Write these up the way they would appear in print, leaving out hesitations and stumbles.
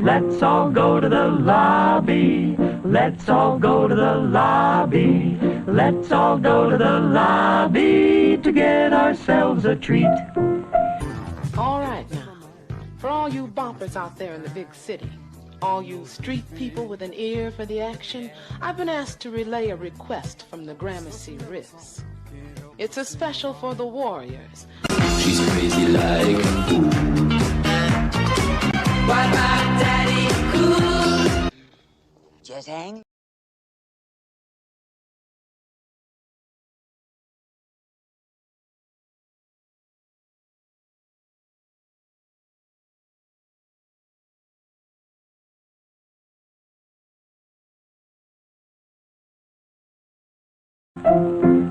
Let's all go to the lobby. Let's all go to the lobby. Let's all go to the lobby to get ourselves a treat. All right now, for all you boppers out there in the big city, all you street people with an ear for the action, I've been asked to relay a request from the Gramercy Riffs. It's a special for the warriors. She's crazy like a fool. Why my daddy cool? Just hang.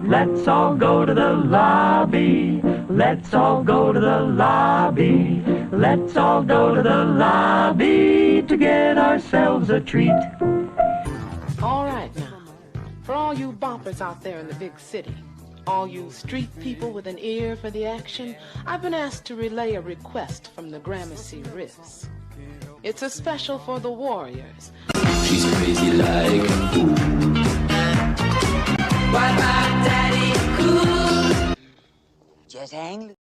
Let's all go to the lobby. Let's all go to the lobby. Let's all go to the lobby to get ourselves a treat. All right now, for all you boppers out there in the big city, all you street people with an ear for the action, I've been asked to relay a request from the Gramercy Riffs. It's a special for the warriors. She's crazy like a fool. Why my daddy cool? Just hang.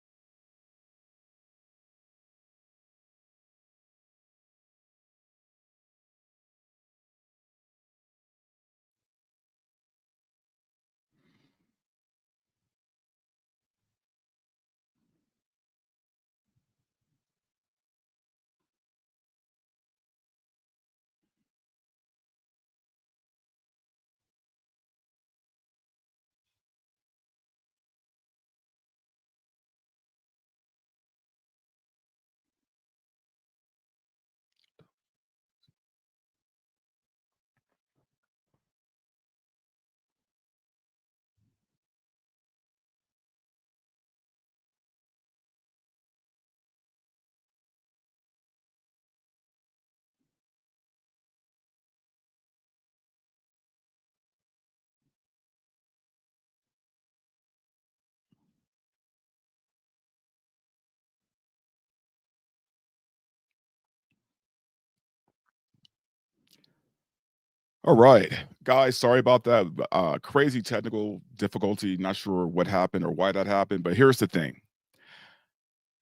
All right, guys, sorry about that crazy technical difficulty. Not sure what happened or why that happened, but here's the thing.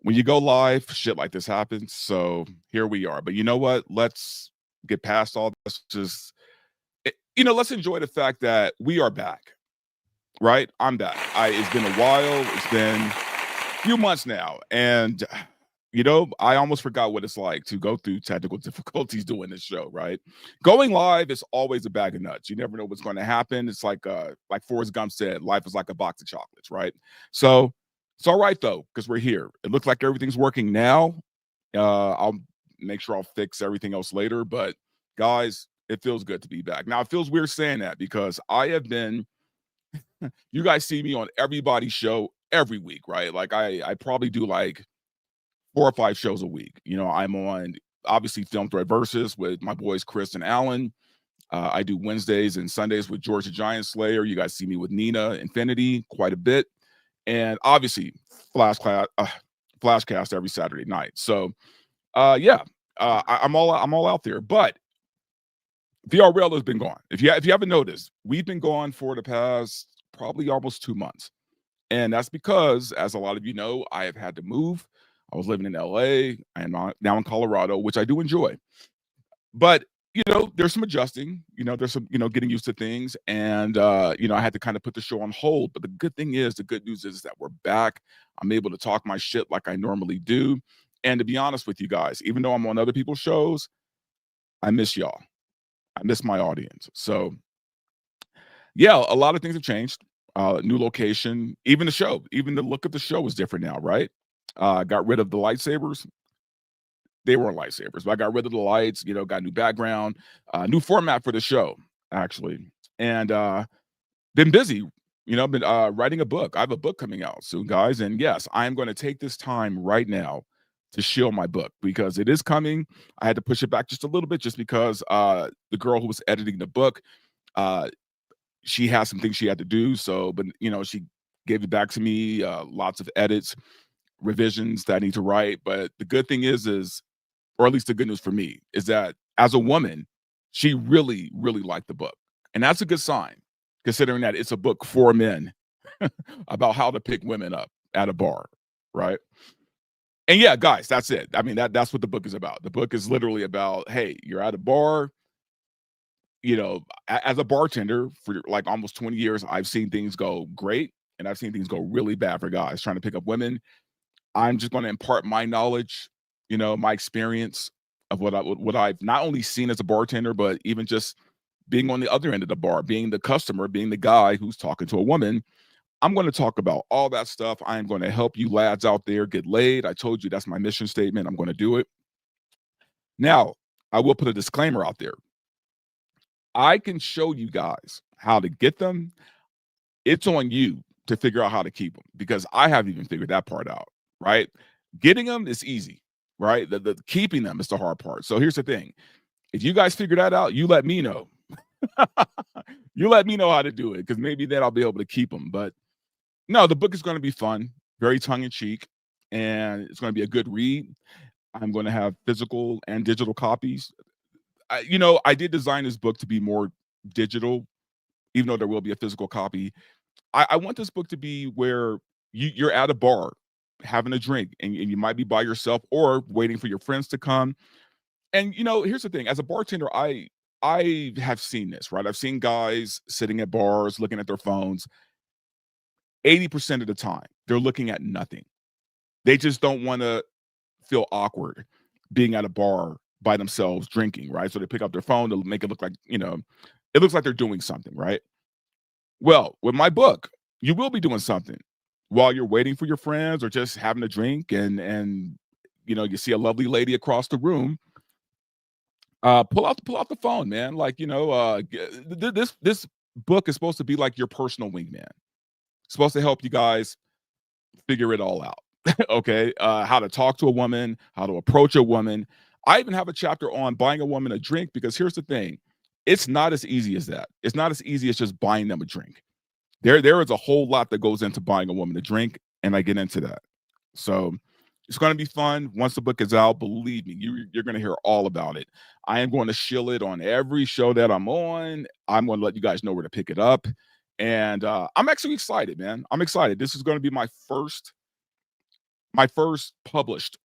When you go live, shit like this happens. So here we are. But you know what? Let's get past all this. Just, let's enjoy the fact that we are back, right? I'm back. It's been a while. It's been a few months now. And I almost forgot what it's like to go through technical difficulties doing this show, right? Going live is always a bag of nuts. You never know what's going to happen. It's like Forrest Gump said, life is like a box of chocolates, right? So it's all right though, because we're here. It looks like everything's working now. I'll make sure I'll fix everything else later. But guys, it feels good to be back. Now it feels weird saying that because I have been, you guys see me on everybody's show every week, right? Like I probably do like 4 or 5 shows a week. I'm on obviously Film Threat Versus with my boys Chris and Alan. I do Wednesdays and Sundays with George the Giant Slayer. You guys see me with Nina Infinity quite a bit, and obviously Flashcast every Saturday night. So, I'm all out there. But VRL has been gone. If you haven't noticed, we've been gone for the past probably almost 2 months, and that's because, as a lot of you know, I have had to move. I was living in LA and now in Colorado, which I do enjoy. But, there's some adjusting, there's some, getting used to things. And, I had to kind of put the show on hold. But the good news is that we're back. I'm able to talk my shit like I normally do. And to be honest with you guys, even though I'm on other people's shows, I miss y'all. I miss my audience. So, yeah, a lot of things have changed. New location, even the look of the show is different now, right? Got rid of the lightsabers. They weren't lightsabers, but I got rid of the lights, got new background, new format for the show, actually. And been busy, been writing a book. I have a book coming out soon, guys. And yes, I am going to take this time right now to shield my book because it is coming. I had to push it back just a little bit just because the girl who was editing the book, she has some things she had to do. So, but, she gave it back to me, lots of edits, revisions that I need to write. But the good thing is or at least the good news for me, is that as a woman, she really, really liked the book. And that's a good sign, considering that it's a book for men about how to pick women up at a bar, right? And yeah, guys, that's it. I mean, that's what the book is about. The book is literally about, hey, you're at a bar. As a bartender for like almost 20 years, I've seen things go great and I've seen things go really bad for guys trying to pick up women. I'm just going to impart my knowledge, my experience of what I've not only seen as a bartender, but even just being on the other end of the bar, being the customer, being the guy who's talking to a woman. I'm going to talk about all that stuff. I am going to help you lads out there get laid. I told you that's my mission statement. I'm going to do it. Now, I will put a disclaimer out there. I can show you guys how to get them. It's on you to figure out how to keep them, because I haven't even figured that part out, right? Getting them is easy, right? The keeping them is the hard part. So here's the thing. If you guys figure that out, you let me know. You let me know how to do it, because maybe then I'll be able to keep them. But no, the book is going to be fun, very tongue-in-cheek, and it's going to be a good read. I'm going to have physical and digital copies. I did design this book to be more digital, even though there will be a physical copy. I want this book to be where you're at a bar having a drink, and you might be by yourself or waiting for your friends to come. And, here's the thing. As a bartender, I have seen this, right? I've seen guys sitting at bars looking at their phones. 80% of the time, they're looking at nothing. They just don't want to feel awkward being at a bar by themselves drinking, right? So they pick up their phone to make it look like, it looks like they're doing something, right? Well, with my book, you will be doing something while you're waiting for your friends or just having a drink, and you see a lovely lady across the room. Pull out the phone, man. Like, this book is supposed to be like your personal wingman. Supposed to help you guys figure it all out. Okay. How to talk to a woman, how to approach a woman. I even have a chapter on buying a woman a drink, because here's the thing. It's not as easy as that. It's not as easy as just buying them a drink. There is a whole lot that goes into buying a woman a drink, and I get into that. So it's going to be fun. Once the book is out, believe me, you're going to hear all about it. I am going to shill it on every show that I'm on. I'm going to let you guys know where to pick it up. And I'm actually excited, man. I'm excited. This is going to be my first published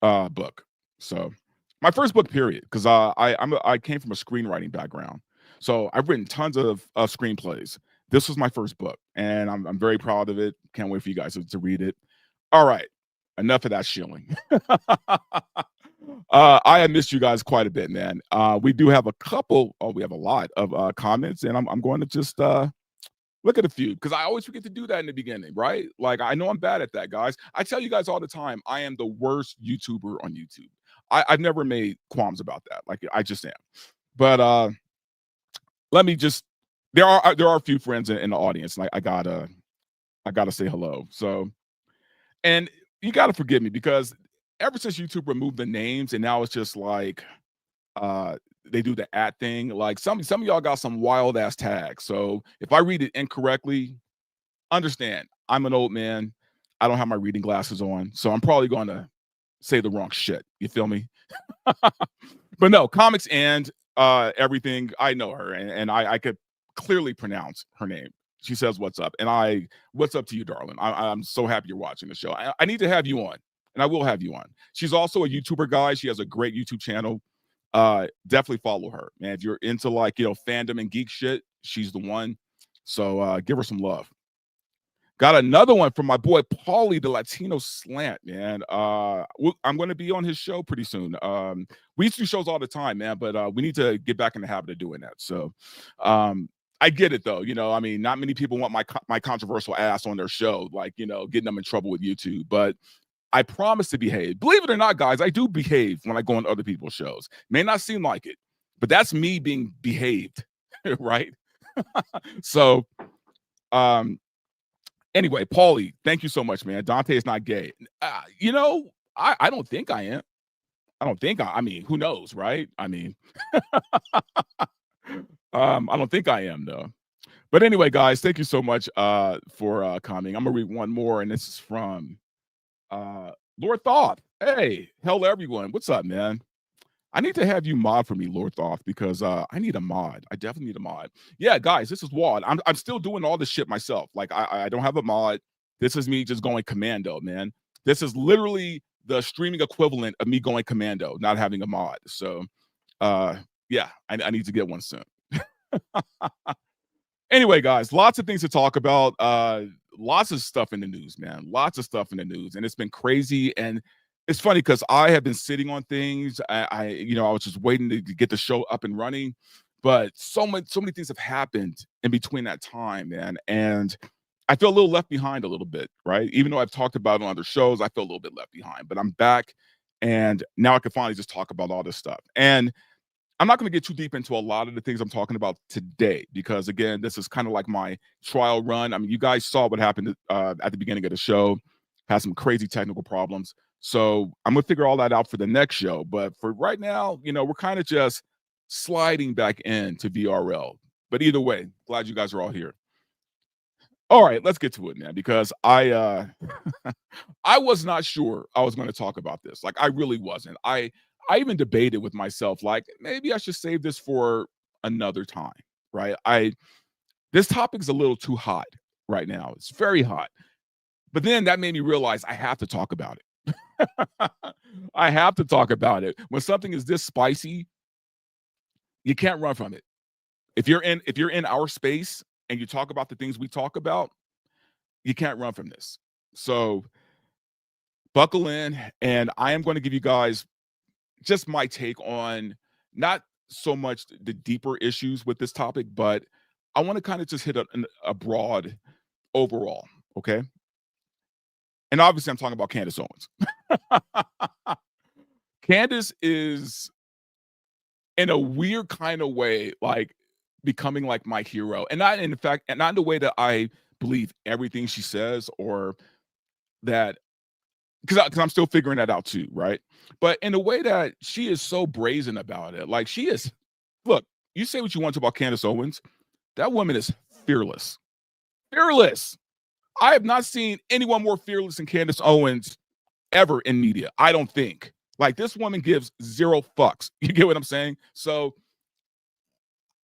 book. So my first book, period, because I came from a screenwriting background. So I've written tons of screenplays. This was my first book, and I'm very proud of it. Can't wait for you guys to read it. All right, enough of that shilling. I have missed you guys quite a bit, man. We do have we have a lot of comments, and I'm going to just look at a few, because I always forget to do that in the beginning, right? Like, I know I'm bad at that, guys. I tell you guys all the time, I am the worst YouTuber on YouTube. I've never made qualms about that. Like, I just am. But let me just, there are a few friends in the audience, and I gotta say hello. So, and you gotta forgive me, because ever since YouTube removed the names, and now it's just like they do the @ thing. Like, some of y'all got some wild ass tags. So if I read it incorrectly, understand, I'm an old man. I don't have my reading glasses on, so I'm probably going to say the wrong shit. You feel me? But no, comics and everything. I know her, and I could clearly pronounce her name. She says, "What's up?" And what's up to you, darling? I'm so happy you're watching the show. I need to have you on, and I will have you on. She's also a YouTuber, guys. She has a great YouTube channel. Definitely follow her, man. If you're into, like, fandom and geek shit, she's the one. So give her some love. Got another one from my boy Paulie, the Latino Slant, man. I'm going to be on his show pretty soon. We used to do shows all the time, man, but we need to get back in the habit of doing that. So I get it, though. I mean, not many people want my controversial ass on their show, like, getting them in trouble with YouTube. But I promise to behave. Believe it or not, guys, I do behave when I go on other people's shows. May not seem like it, but that's me being behaved, right? So, anyway, Paulie, thank you so much, man. Dante is not gay. I don't think I am. I mean, who knows, right? I mean, I don't think I am, though. But anyway, guys, thank you so much for coming. I'm gonna read one more, and this is from Lord Thoth. Hey, hello everyone. What's up, man? I need to have you mod for me, Lord Thoth, because I need a mod. I definitely need a mod. Yeah, guys, this is Wad. I'm still doing all this shit myself. Like I don't have a mod. This is me just going commando, man. This is literally the streaming equivalent of me going commando, not having a mod. So yeah, I need to get one soon. Anyway, guys, lots of things to talk about. Lots of stuff in the news, man. Lots of stuff in the news, and it's been crazy. And it's funny because I have been sitting on things. I was just waiting to get the show up and running, but so many things have happened in between that time, man. And I feel a little left behind a little bit, right? Even though I've talked about it on other shows, I feel a little bit left behind. But I'm back, and now I can finally just talk about all this stuff. And I'm not going to get too deep into a lot of the things I'm talking about today because, again, this is kind of like my trial run. I mean, you guys saw what happened at the beginning of the show, had some crazy technical problems. So I'm going to figure all that out for the next show. But for right now, we're kind of just sliding back into VRL. But either way, glad you guys are all here. All right, let's get to it, man, because I I was not sure I was going to talk about this. Like, I really wasn't. I even debated with myself, like, maybe I should save this for another time, right? This topic's a little too hot right now. It's very hot. But then that made me realize I have to talk about it. I have to talk about it. When something is this spicy, you can't run from it. If you're in our space and you talk about the things we talk about, you can't run from this. So buckle in, and I am going to give you guys just my take on not so much the deeper issues with this topic, but I want to kind of just hit a broad overall, okay? And obviously, I'm talking about Candace Owens. Candace is, in a weird kind of way, like becoming like my hero, and not in the way that I believe everything she says, or that because I'm still figuring that out too, right? But in a way that she is so brazen about it. Like, she is, look, you say what you want to about Candace Owens. That woman is fearless. Fearless. I have not seen anyone more fearless than Candace Owens ever in media. I don't think. Like, this woman gives zero fucks. You get what I'm saying? So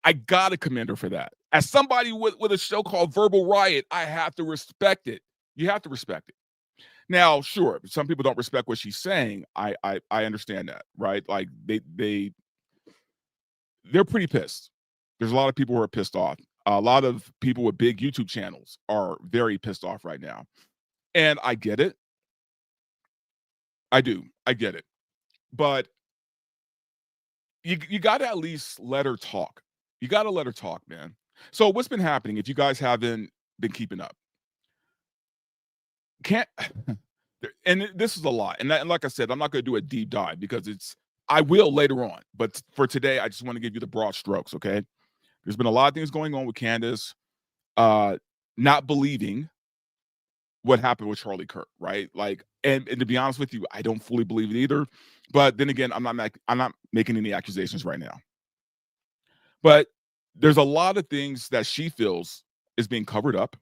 I gotta commend her for that. As somebody with a show called Verbal Riot, I have to respect it. You have to respect it. Now, sure, some people don't respect what she's saying. I understand that, right? Like, they're pretty pissed. There's a lot of people who are pissed off. A lot of people with big YouTube channels are very pissed off right now. And I get it. I do. I get it. But you got to at least let her talk. You got to let her talk, man. So what's been happening, if you guys haven't been keeping up? And this is a lot. And like I said, I'm not going to do a deep dive because I will later on. But for today, I just want to give you the broad strokes, okay? There's been a lot of things going on with Candace not believing what happened with Charlie Kirk, right? Like, and to be honest with you, I don't fully believe it either. But then again, I'm not making any accusations right now. But there's a lot of things that she feels is being covered up.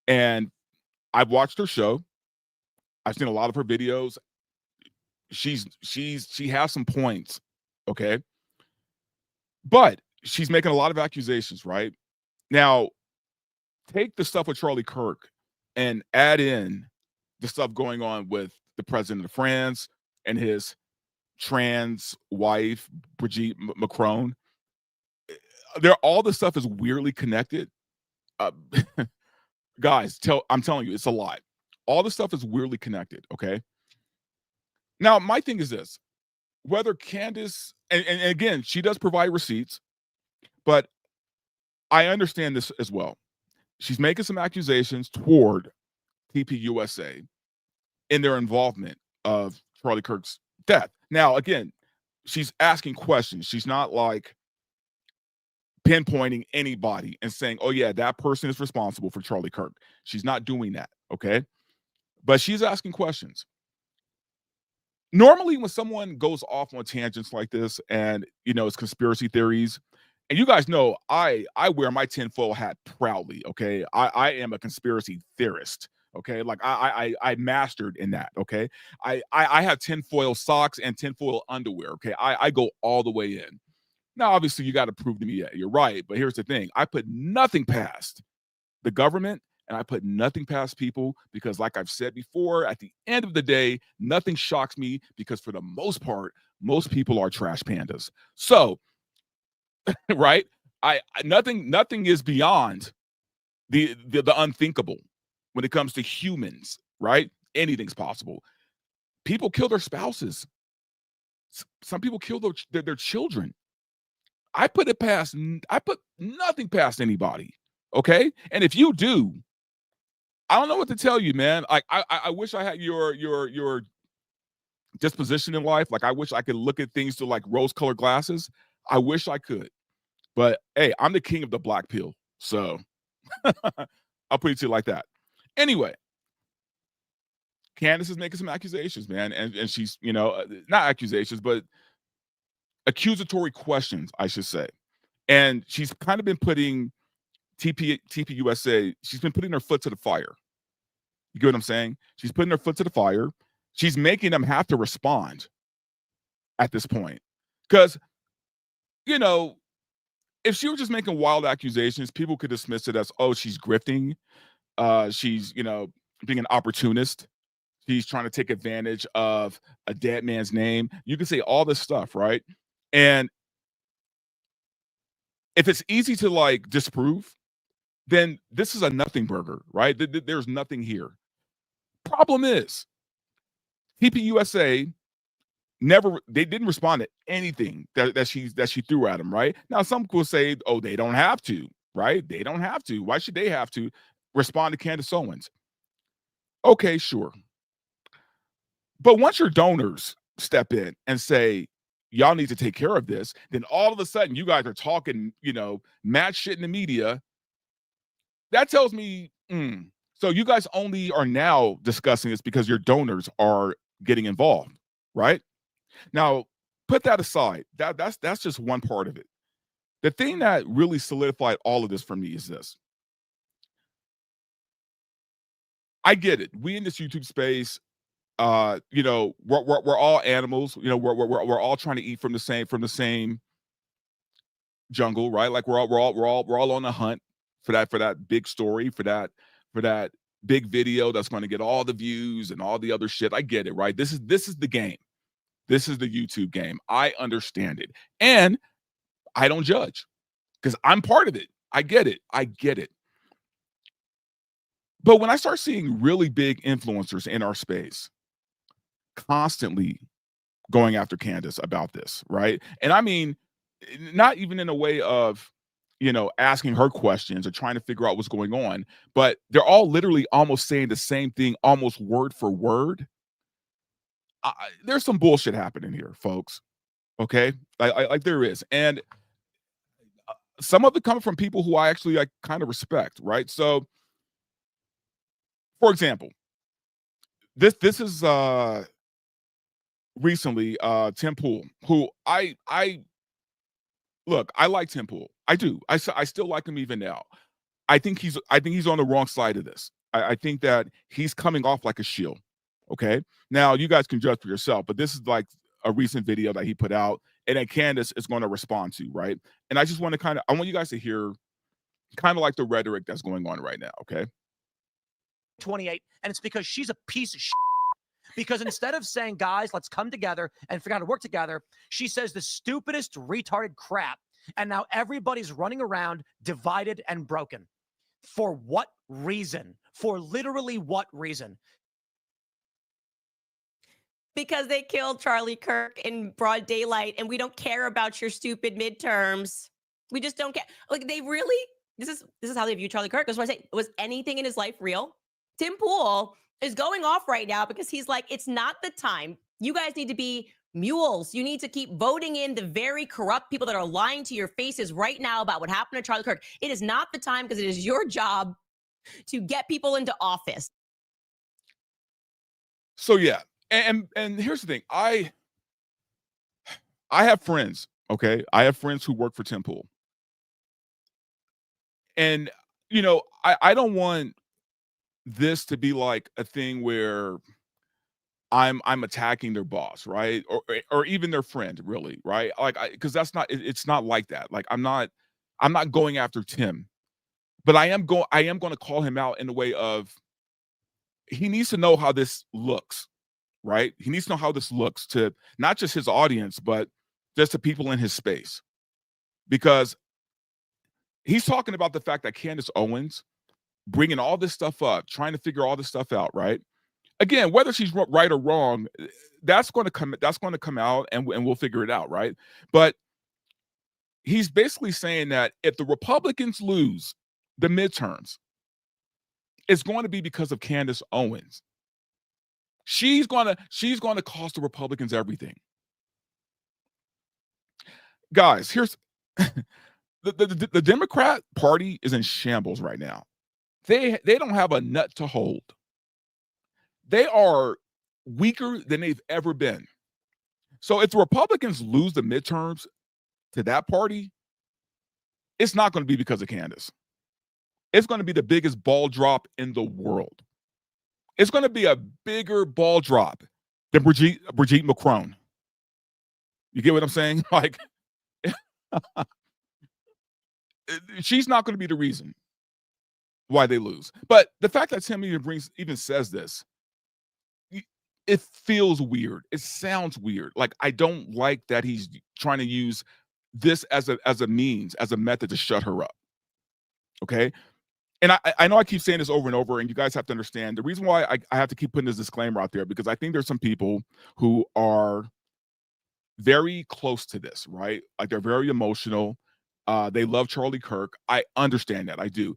And I've watched her show. I've seen a lot of her videos. She has some points, okay? But she's making a lot of accusations, right? Now, take the stuff with Charlie Kirk and add in the stuff going on with the president of France and his trans wife, Brigitte Macron. All the stuff is weirdly connected. Guys, I'm telling you, it's a lot. All the stuff is weirdly connected, okay? Now, my thing is this. Whether Candace, and again, she does provide receipts, but I understand this as well. She's making some accusations toward TPUSA in their involvement of Charlie Kirk's death. Now, again, she's asking questions. She's not like pinpointing anybody and saying, oh yeah, that person is responsible for Charlie Kirk. She's not doing that, okay? But she's asking questions. Normally, when someone goes off on tangents like this and, it's conspiracy theories, and you guys know I wear my tinfoil hat proudly, okay? I am a conspiracy theorist, Okay, like I mastered in that. Okay, I have tinfoil socks and tinfoil underwear. Okay, I go all the way in. Now, obviously, you got to prove to me that you're right, but here's the thing: I put nothing past the government, and I put nothing past people because, like I've said before, at the end of the day, nothing shocks me because, for the most part, most people are trash pandas. So, right, nothing is beyond the unthinkable when it comes to humans. Right, anything's possible. People kill their spouses. Some people kill their children. I put nothing past anybody. Okay, and if you do, I don't know what to tell you, man. Like I wish I had your disposition in life. Like I wish I could look at things through like rose-colored glasses. I wish I could, but hey, I'm the king of the black pill, so I'll put it to you like that. Anyway, Candace is making some accusations, man, and she's not accusations, but accusatory questions, I should say, and she's kind of been putting TPUSA. She's been putting her foot to the fire. You get what I'm saying? She's putting her foot to the fire. She's making them have to respond at this point. Because, if she were just making wild accusations, people could dismiss it as, oh, she's grifting. She's, being an opportunist. She's trying to take advantage of a dead man's name. You can say all this stuff, right? And if it's easy to like disprove, then this is a nothing burger, right? There's nothing here. Problem is, TPUSA they didn't respond to anything that she threw at them, right? Now, some people say, oh, they don't have to, right? They don't have to. Why should they have to respond to Candace Owens? Okay, sure. But once your donors step in and say, y'all need to take care of this, then all of a sudden you guys are talking, mad shit in the media. That tells me, so you guys only are now discussing this because your donors are getting involved, right? Now, put that aside. That's just one part of it. The thing that really solidified all of this for me is this. I get it. We in this YouTube space, we're all animals. We're all trying to eat from the same jungle, right? Like we're all on the hunt for that big story, for that big video that's going to get all the views and all the other shit. I get it, right? This is the game. This is the YouTube game. I understand it. And I don't judge because I'm part of it. I get it. But when I start seeing really big influencers in our space constantly going after Candace about this, right? And I mean, not even in a way of, asking her questions or trying to figure out what's going on, but they're all literally almost saying the same thing, almost word for word. There's some bullshit happening here, folks. Okay, like there is, and some of it coming from people who I actually kind of respect, right? So, for example, this is recently Tim Pool, who I look, I like Tim Pool. I do. I still like him even now. I think he's on the wrong side of this. I think that he's coming off like a shield. Okay. Now you guys can judge for yourself, but this is like a recent video that he put out, and then Candace is going to respond to, right? And I just want to I want you guys to hear kind of like the rhetoric that's going on right now. Okay. 28, and it's because she's a piece of shit. Because instead of saying, guys, let's come together and figure out how to work together, she says the stupidest retarded crap. And now everybody's running around divided and broken. For what reason? For literally what reason? Because they killed Charlie Kirk in broad daylight, and we don't care about your stupid midterms. We just don't care. Like, they really, this is how they view Charlie Kirk. That's why I say, was anything in his life real? Tim Pool is going off right now because he's like, it's not the time. You guys need to be mules. You need to keep voting in the very corrupt people that are lying to your faces right now about what happened to Charlie Kirk. It is not the time because it is your job to get people into office. So yeah, and here's the thing. I have friends, okay? I have friends who work for Tim Pool. And I don't want this to be like a thing where I'm attacking their boss, right? Or even their friend, really, right? Like, because that's not it's not like that. Like, I'm not going after Tim, but I am going to call him out in the way of he needs to know how this looks, right? He needs to know how this looks to not just his audience, but just the people in his space, because he's talking about the fact that Candace Owens bringing all this stuff up, trying to figure all this stuff out, right? Again, whether she's right or wrong, that's going to come out, and we'll figure it out, right? But he's basically saying that if the Republicans lose the midterms, it's going to be because of Candace Owens. She's going to cost the Republicans everything. Guys, here's the Democrat Party is in shambles right now. They don't have a nut to hold. They are weaker than they've ever been. So if the Republicans lose the midterms to that party, it's not going to be because of Candace. It's going to be the biggest ball drop in the world. It's going to be a bigger ball drop than Brigitte Macron. You get what I'm saying? Like, she's not going to be the reason why they lose. But the fact that Tim even says this, it feels weird. It sounds weird. Like, I don't like that he's trying to use this as a means, as a method to shut her up. Okay. And I know I keep saying this over and over, and you guys have to understand the reason why I have to keep putting this disclaimer out there, because I think there's some people who are very close to this, right? Like, they're very emotional. They love Charlie Kirk. I understand that. I do.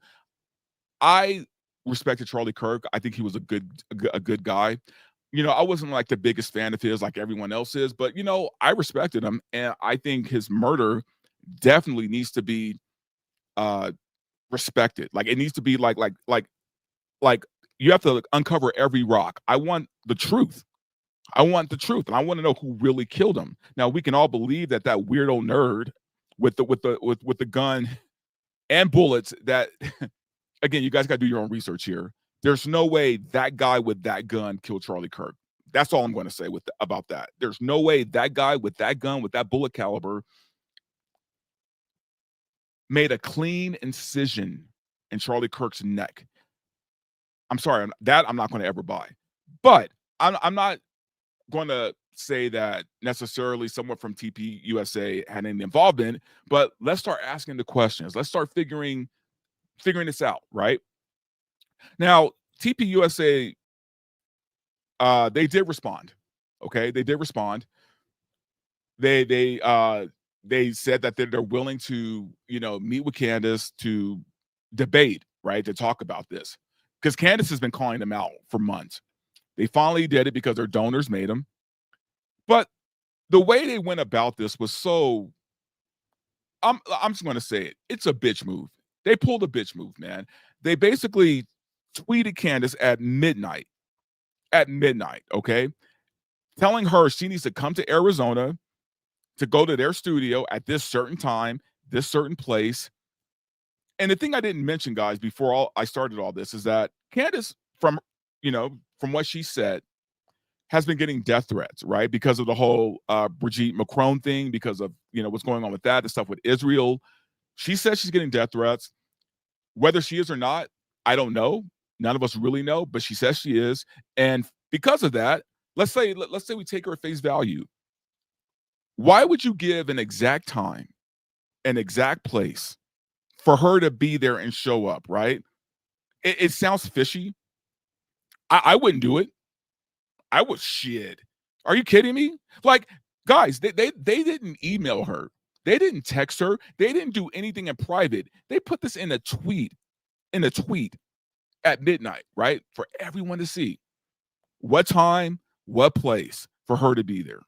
I respected Charlie Kirk. I think he was a good guy. You know, I wasn't like the biggest fan of his like everyone else is, but you know, I respected him, and I think his murder definitely needs to be respected. Like, it needs to be like you have to uncover every rock. I want the truth. I want the truth, and I want to know who really killed him. Now, we can all believe that weirdo nerd with the gun and bullets that again, you guys got to do your own research here. There's no way that guy with that gun killed Charlie Kirk. That's all I'm going to say about that. There's no way that guy with that gun, with that bullet caliber, made a clean incision in Charlie Kirk's neck. I'm sorry, I'm not going to ever buy. But I'm not going to say that necessarily someone from TPUSA had any involvement, but let's start asking the questions. Let's start figuring this out, right? Now, TPUSA, they did respond. Okay, they did respond. They said that they're willing to, you know, meet with Candace to debate, right, to talk about this, because Candace has been calling them out for months. They finally did it because their donors made them. But the way they went about this was so, I'm just going to say it. It's a bitch move. They pulled a bitch move, man. They basically tweeted Candace at midnight, okay, telling her she needs to come to Arizona to go to their studio at this certain time, this certain place. And the thing I didn't mention, guys, before I started all this, is that Candace, from what she said, has been getting death threats, right? Because of the whole Brigitte Macron thing, because of, you know, what's going on with that, the stuff with Israel. She says she's getting death threats. Whether she is or not, I don't know. None of us really know, but she says she is. And because of that, let's say we take her at face value. Why would you give an exact time, an exact place for her to be there and show up, right? It sounds fishy. I wouldn't do it. I would shit. Are you kidding me? Like, guys, they didn't email her. They didn't text her. They didn't do anything in private. They put this in a tweet at midnight, right? For everyone to see. What time, what place for her to be there.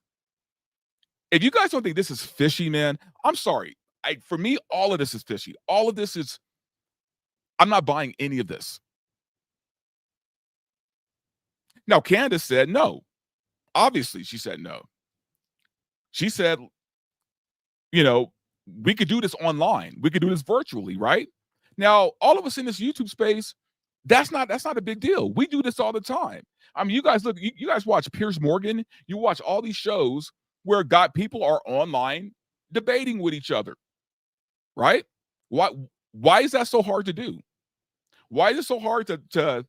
If you guys don't think this is fishy, man, I'm sorry. For me, all of this is fishy. All of this is, I'm not buying any of this. Now, Candace said no. Obviously, she said no. She said, you know, we could do this online. We could do this virtually, right? Now, all of us in this YouTube space That's not a big deal. We do this all the time. I mean, you guys look, you guys watch Piers Morgan, you watch all these shows where people are online debating with each other, right? Why is that so hard to do? Why is it so hard to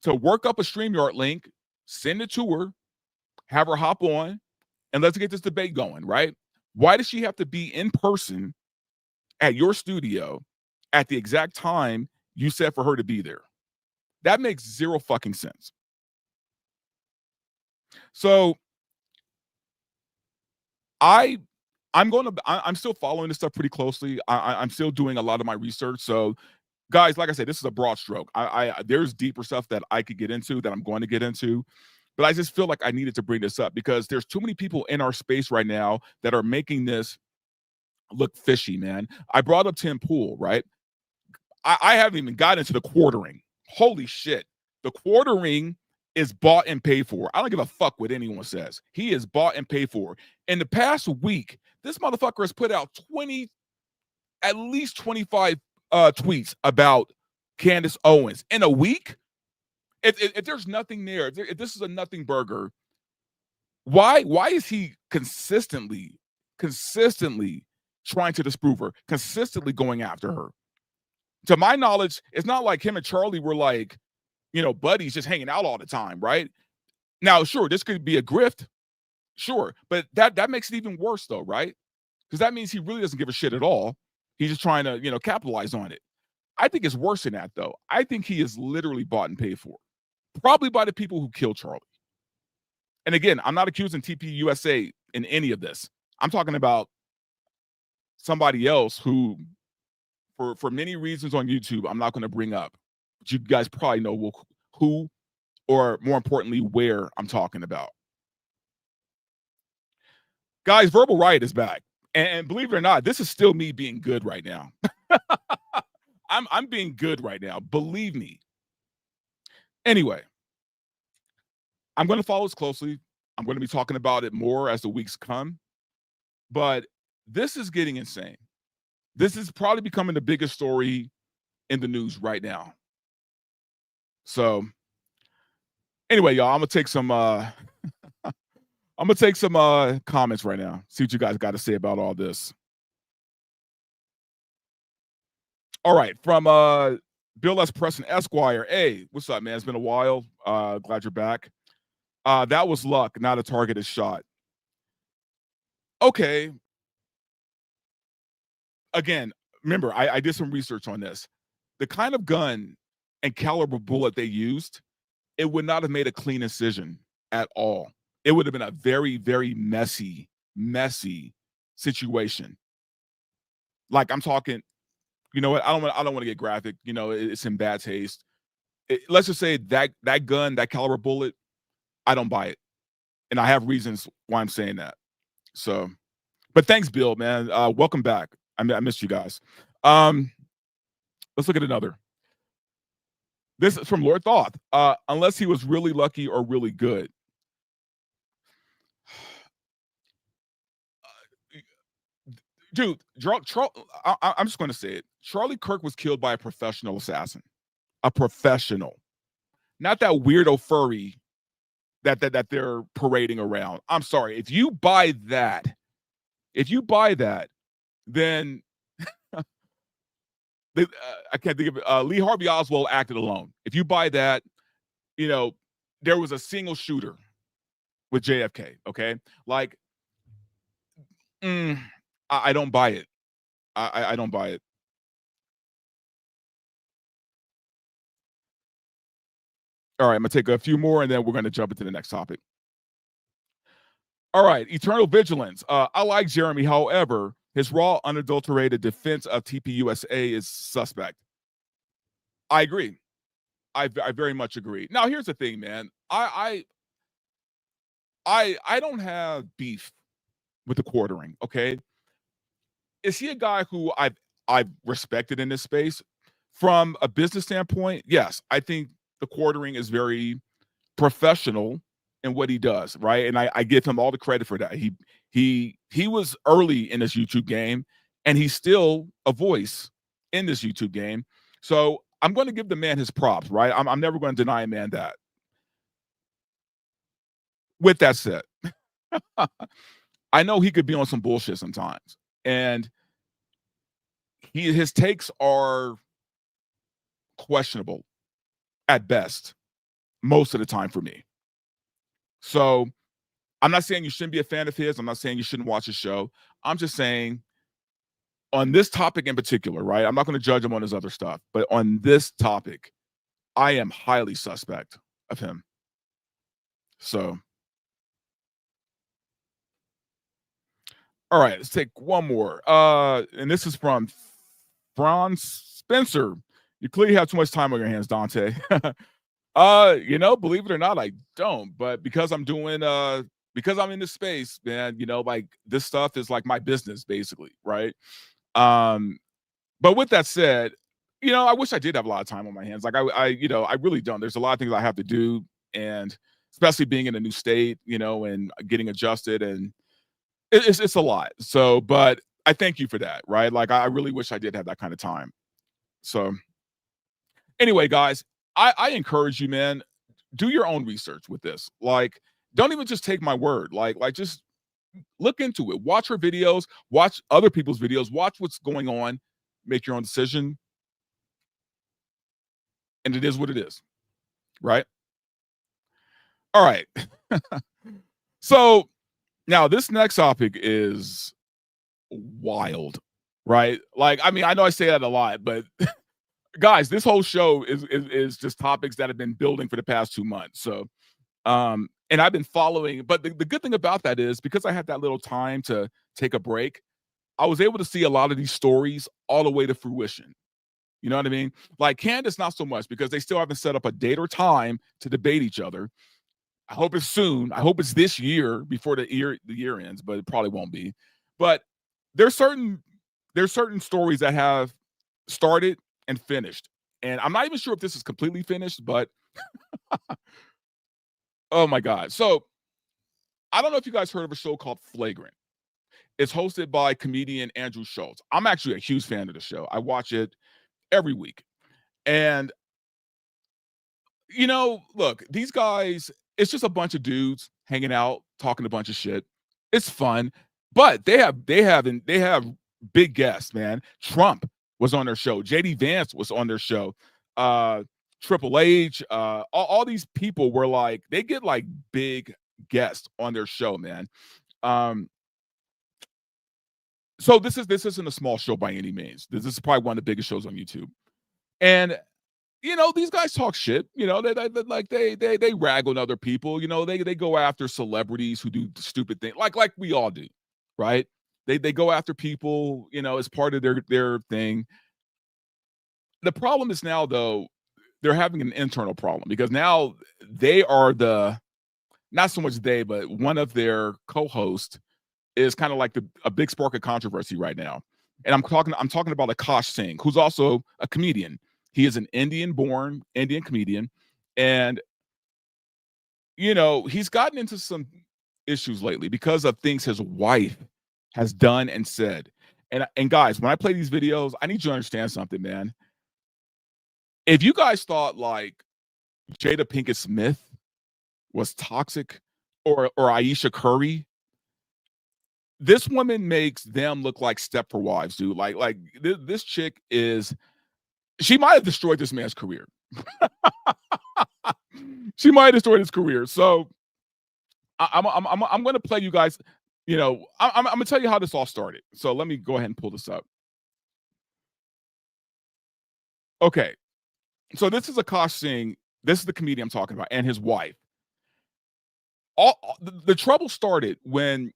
work up a StreamYard link, send it to her, have her hop on, and let's get this debate going, right? Why does she have to be in person at your studio at the exact time you said for her to be there? That makes zero fucking sense. So I'm still following this stuff pretty closely. I'm still doing a lot of my research. So guys, like I said, this is a broad stroke. There's deeper stuff that I could get into that I'm going to get into, but I just feel like I needed to bring this up because there's too many people in our space right now that are making this look fishy, man. I brought up Tim Pool, right? I haven't even got into the quartering. Holy shit. The quartering is bought and paid for. I don't give a fuck what anyone says. He is bought and paid for. In the past week, this motherfucker has put out at least 25 tweets about Candace Owens in a week. If there's nothing there, if this is a nothing burger, why is he consistently trying to disprove her, consistently going after her? To my knowledge, it's not like him and Charlie were like, buddies just hanging out all the time, right? Now, sure, this could be a grift, sure, but that makes it even worse though, right? Because that means he really doesn't give a shit at all. He's just trying to, capitalize on it. I think it's worse than that though. I think he is literally bought and paid for, probably by the people who killed Charlie. And again, I'm not accusing TPUSA in any of this. I'm talking about somebody else who, for many reasons on YouTube, I'm not going to bring up. But you guys probably know who, or more importantly, where I'm talking about. Guys, Verbal Riot is back. And believe it or not, this is still me being good right now. I'm being good right now. Believe me. Anyway, I'm going to follow this closely. I'm going to be talking about it more as the weeks come. But this is getting insane. This is probably becoming the biggest story in the news right now. So anyway, y'all, I'm gonna take some comments right now. See what you guys got to say about all this. All right, from Bill S. Preston Esquire. Hey, what's up, man? It's been a while. Glad you're back. That was luck, not a targeted shot. Okay. Again, remember, I did some research on this. The kind of gun and caliber bullet they used, it would not have made a clean incision at all. It would have been a very, very messy situation. Like I'm talking, you know what? I don't want to get graphic. It's in bad taste. Let's just say that gun, that caliber bullet, I don't buy it, and I have reasons why I'm saying that. So, but thanks, Bill, man. Welcome back. I missed you guys. Let's look at another. This is from Lord Thoth. Unless he was really lucky or really good. Dude, I'm just going to say it. Charlie Kirk was killed by a professional assassin. A professional. Not that weirdo furry that they're parading around. I'm sorry. If you buy that, then I can't think of it. Lee Harvey Oswald acted alone. If you buy that, there was a single shooter with JFK. Okay, like, I don't buy it. I don't buy it. All right, I'm gonna take a few more, and then we're gonna jump into the next topic. All right, Eternal Vigilance. I like Jeremy. However, his raw, unadulterated defense of TPUSA is suspect. I agree. I very much agree. Now, here's the thing, man. I don't have beef with the quartering. Okay, is he a guy who I've respected in this space from a business standpoint? Yes, I think the quartering is very professional in what he does, right? And I give him all the credit for that. He was early in this YouTube game, and he's still a voice in this YouTube game. So I'm going to give the man his props, right? I'm never going to deny a man that. With that said, I know he could be on some bullshit sometimes, and his takes are questionable at best most of the time for me. So I'm not saying you shouldn't be a fan of his. I'm not saying you shouldn't watch his show. I'm just saying on this topic in particular, right? I'm not going to judge him on his other stuff, but on this topic, I am highly suspect of him. So, all right, let's take one more. And this is from Franz Spencer. You clearly have too much time on your hands, Dante. Believe it or not, I don't. But because I'm doing because I'm in this space, man, like this stuff is like my business, basically, right? But with that said, I wish I did have a lot of time on my hands. Like I really don't. There's a lot of things I have to do, and especially being in a new state, and getting adjusted, and it's a lot. So, but I thank you for that, right? Like I really wish I did have that kind of time. So anyway, guys, I encourage you, man, do your own research with this. Like, don't even just take my word. Like just look into it. Watch her videos, watch other people's videos, watch what's going on, make your own decision. And it is what it is, right? All right. So now this next topic is wild, right? Like, I mean, I know I say that a lot, but guys, this whole show is just topics that have been building for the past 2 months. So, and I've been following, but the good thing about that is because I had that little time to take a break, I was able to see a lot of these stories all the way to fruition. You know what I mean? Like Candace, not so much because they still haven't set up a date or time to debate each other. I hope it's soon. I hope it's this year before the year ends, but it probably won't be. But there's certain stories that have started and finished. And I'm not even sure if this is completely finished, but oh my God. So I don't know if you guys heard of a show called Flagrant. It's hosted by comedian Andrew Schultz. I'm actually a huge fan of the show. I watch it every week. And, look, these guys, it's just a bunch of dudes hanging out, talking a bunch of shit. It's fun, but they have big guests, man. Trump was on their show. JD Vance was on their show. Triple H, all these people were like, they get like big guests on their show, man. So this isn't a small show by any means. This is probably one of the biggest shows on YouTube. And these guys talk shit. They rag on other people. They go after celebrities who do stupid things, like we all do, right? They go after people, as part of their thing. The problem is now, though, they're having an internal problem because now they are not so much they, but one of their co-hosts is kind of like a big spark of controversy right now. And I'm talking about Akash Singh, who's also a comedian. He is an Indian-born Indian comedian. And, he's gotten into some issues lately because of things his wife has done and said. And guys, when I play these videos, I need you to understand something, man. If you guys thought like Jada Pinkett Smith was toxic or Aisha Curry, this woman makes them look like Stepford wives, dude. Like this chick she might have destroyed this man's career. She might have destroyed his career. So I'm going to play you guys. I'm going to tell you how this all started. So let me go ahead and pull this up. Okay. So this is Akash Singh. This is the comedian I'm talking about, and his wife. The trouble started when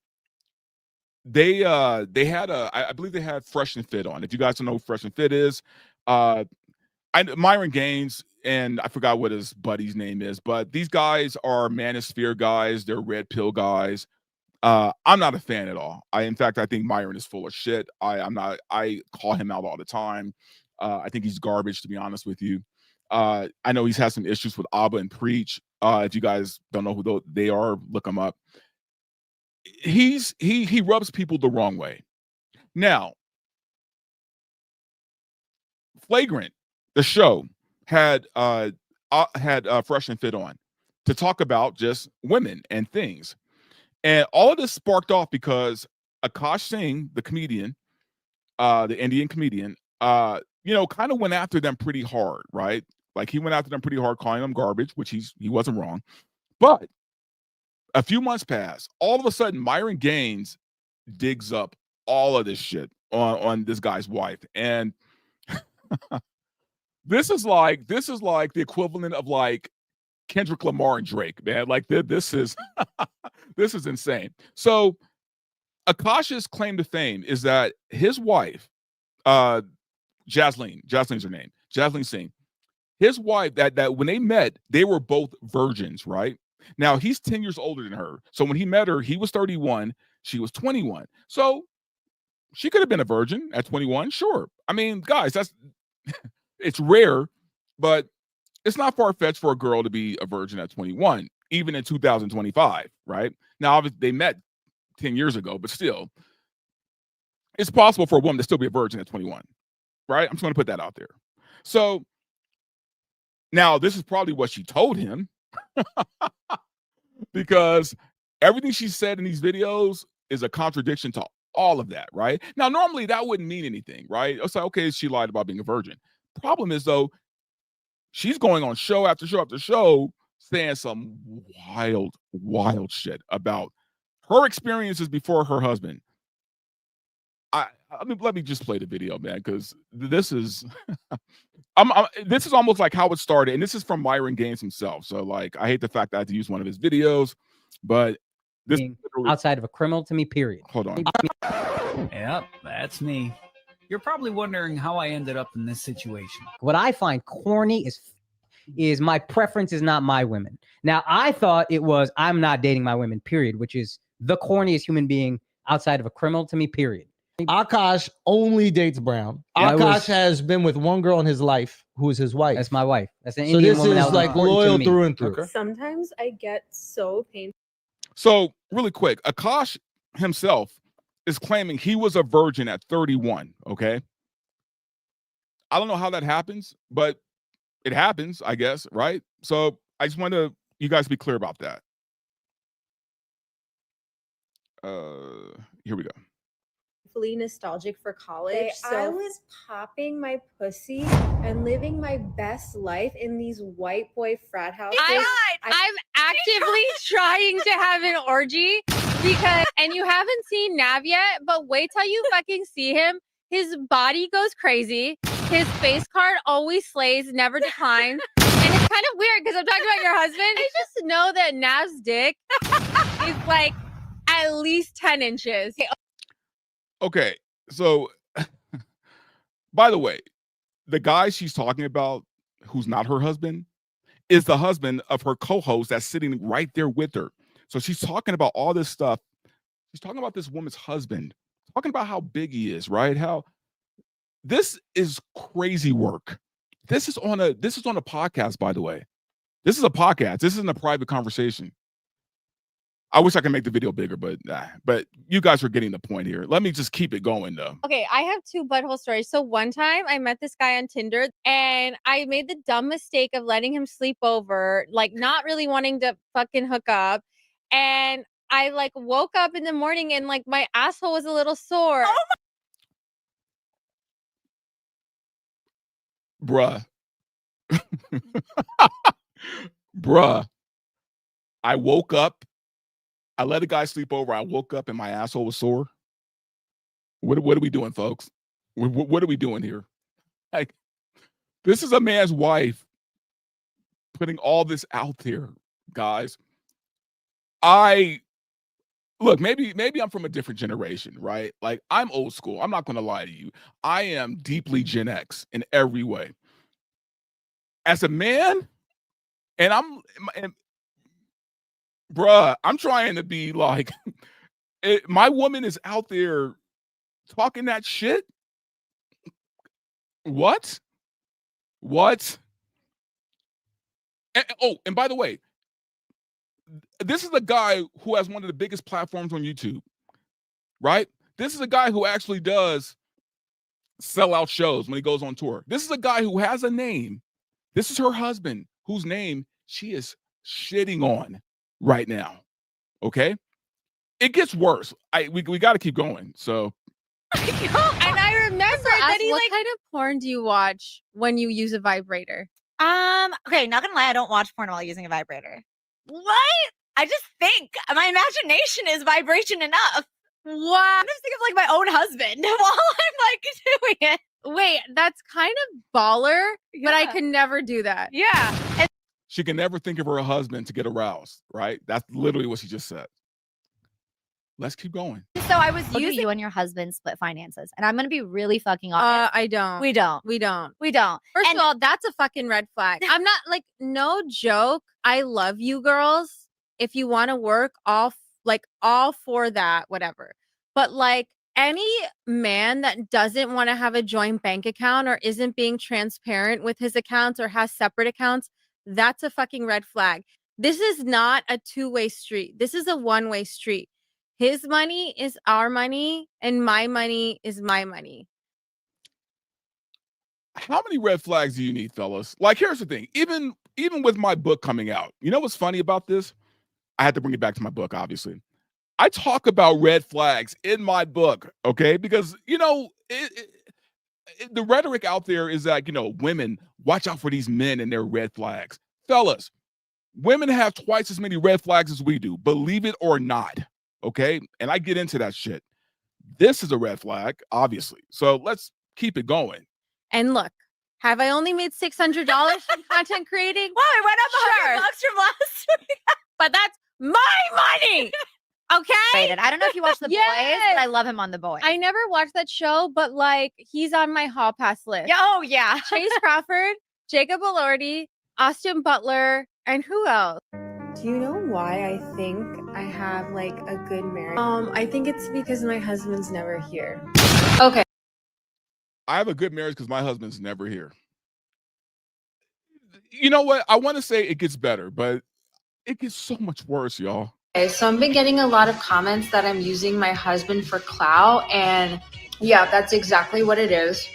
they had I believe they had Fresh and Fit on. If you guys don't know who Fresh and Fit is, Myron Gaines, and I forgot what his buddy's name is, but these guys are Manosphere guys. They're red pill guys. I'm not a fan at all. In fact, I think Myron is full of shit. I call him out all the time. I think he's garbage, to be honest with you. I know he's had some issues with Abba and Preach. If you guys don't know who they are, look them up. He rubs people the wrong way. Now, Flagrant the show had Fresh and Fit on to talk about just women and things. And all of this sparked off because Akash Singh, the comedian, the Indian comedian, kind of went after them pretty hard, right? Like he went after them pretty hard, calling them garbage, which he wasn't wrong. But a few months pass. All of a sudden, Myron Gaines digs up all of this shit on this guy's wife, and this is like the equivalent of like Kendrick Lamar and Drake, man. Like this is this is insane. So Akash's claim to fame is that his wife, Jaslene's her name, Jasleen Singh, his wife, that when they met, they were both virgins, right? Now he's 10 years older than her. So when he met her, he was 31, she was 21. So she could have been a virgin at 21, sure. I mean, guys, that's it's rare, but it's not far-fetched for a girl to be a virgin at 21, even in 2025, right? Now, obviously, they met 10 years ago, but still, it's possible for a woman to still be a virgin at 21, right? I'm just going to put that out there. So now this is probably what she told him because everything she said in these videos is a contradiction to all of that, right? Now, normally that wouldn't mean anything, right? It's like, okay, she lied about being a virgin. Problem is, though, she's going on show after show after show saying some wild shit about her experiences before her husband. I mean, let me just play the video, man, because this is this is almost like how it started, and this is from Myron Gaines himself. So, like, I hate the fact that I had to use one of his videos, but this outside of a criminal to me, period. Hold on. Yep, that's me. You're probably wondering how I ended up in this situation. What I find corny is my preference is not my women. Now, I thought it was I'm not dating my women, period, which is the corniest human being outside of a criminal to me, period. Akash only dates brown. Akash has been with one girl in his life who is his wife. That's my wife. That's an so Indian this woman. is like loyal through and through. Okay. Sometimes I get so painful. So, really quick, Akash himself is claiming he was a virgin at 31, okay? I don't know how that happens, but it happens, I guess, right? So I just want you guys to be clear about that. Here we go. Nostalgic for college. Okay, So I was popping my pussy and living my best life in these white boy frat houses. I'm actively trying to have an orgy because, and you haven't seen Nav yet, but wait till you fucking see him. His body goes crazy. His face card always slays, never declines. And it's kind of weird because I'm talking about your husband. I just know that Nav's dick is like at least 10 inches. Okay, so by the way, the guy she's talking about, who's not her husband, is the husband of her co-host that's sitting right there with her. So she's talking about all this stuff. She's talking about this woman's husband, talking about how big he is, right? How this is crazy work. This is on a podcast, by the way. This is a podcast. This isn't a private conversation. I wish I could make the video bigger, but you guys are getting the point here. Let me just keep it going, though. Okay, I have two butthole stories. So one time I met this guy on Tinder and I made the dumb mistake of letting him sleep over, like not really wanting to fucking hook up. And I like woke up in the morning and like my asshole was a little sore. Oh Bruh. Bruh. I woke up. I let a guy sleep over. I woke up and my asshole was sore. What are we doing, folks? What are we doing here? Like, this is a man's wife putting all this out there, guys. Look, maybe I'm from a different generation, right? Like, I'm old school. I'm not going to lie to you. I am deeply Gen X in every way. As a man, bruh, I'm trying to be like, my woman is out there talking that shit. What? And by the way, this is a guy who has one of the biggest platforms on YouTube, right? This is a guy who actually does sell out shows when he goes on tour. This is a guy who has a name. This is her husband, whose name she is shitting on right now. Okay? It gets worse. We got to keep going. So. And I remember that he what kind of porn do you watch when you use a vibrator? Okay, not gonna lie, I don't watch porn while using a vibrator. What? I just think my imagination is vibration enough. What? I'm just thinking of like my own husband while I'm like doing it. Wait, that's kind of baller, but I could never do that. Yeah. And she can never think of her husband to get aroused, right? That's literally what she just said. Let's keep going. So I was using you and your husband split finances, and I'm gonna be really fucking honest. I don't. We don't. First of all, that's a fucking red flag. I'm not like, no joke. I love you girls. If you want to work, all for that, whatever. But like any man that doesn't want to have a joint bank account or isn't being transparent with his accounts or has separate accounts, that's a fucking red flag. This is not a two-way street. This is a one-way street. His money is our money, and my money is my money. How many red flags do you need, fellas? Like, here's the thing. Even with my book coming out, you know what's funny about this? I had to bring it back to my book, obviously. I talk about red flags in my book, okay? Because, you know, the rhetoric out there is that, you know, women, watch out for these men and their red flags. Fellas, women have twice as many red flags as we do, believe it or not. Okay, and I get into that shit. This is a red flag, obviously. So let's keep it going. And look, have I only made $600 from content creating? Wow, it went up $100 from last week. But that's my money. Okay. I don't know if you watch The Boys, but I love him on The Boys. I never watched that show, but like he's on my hall pass list. Oh yeah. Chase Crawford, Jacob Elordi, Austin Butler, and who else? Do you know why I think I have like a good marriage? I think it's because my husband's never here. Okay. I have a good marriage because my husband's never here. You know what? I want to say it gets better, but it gets so much worse, y'all. Okay, so I've been getting a lot of comments that I'm using my husband for clout, and yeah, that's exactly what it is.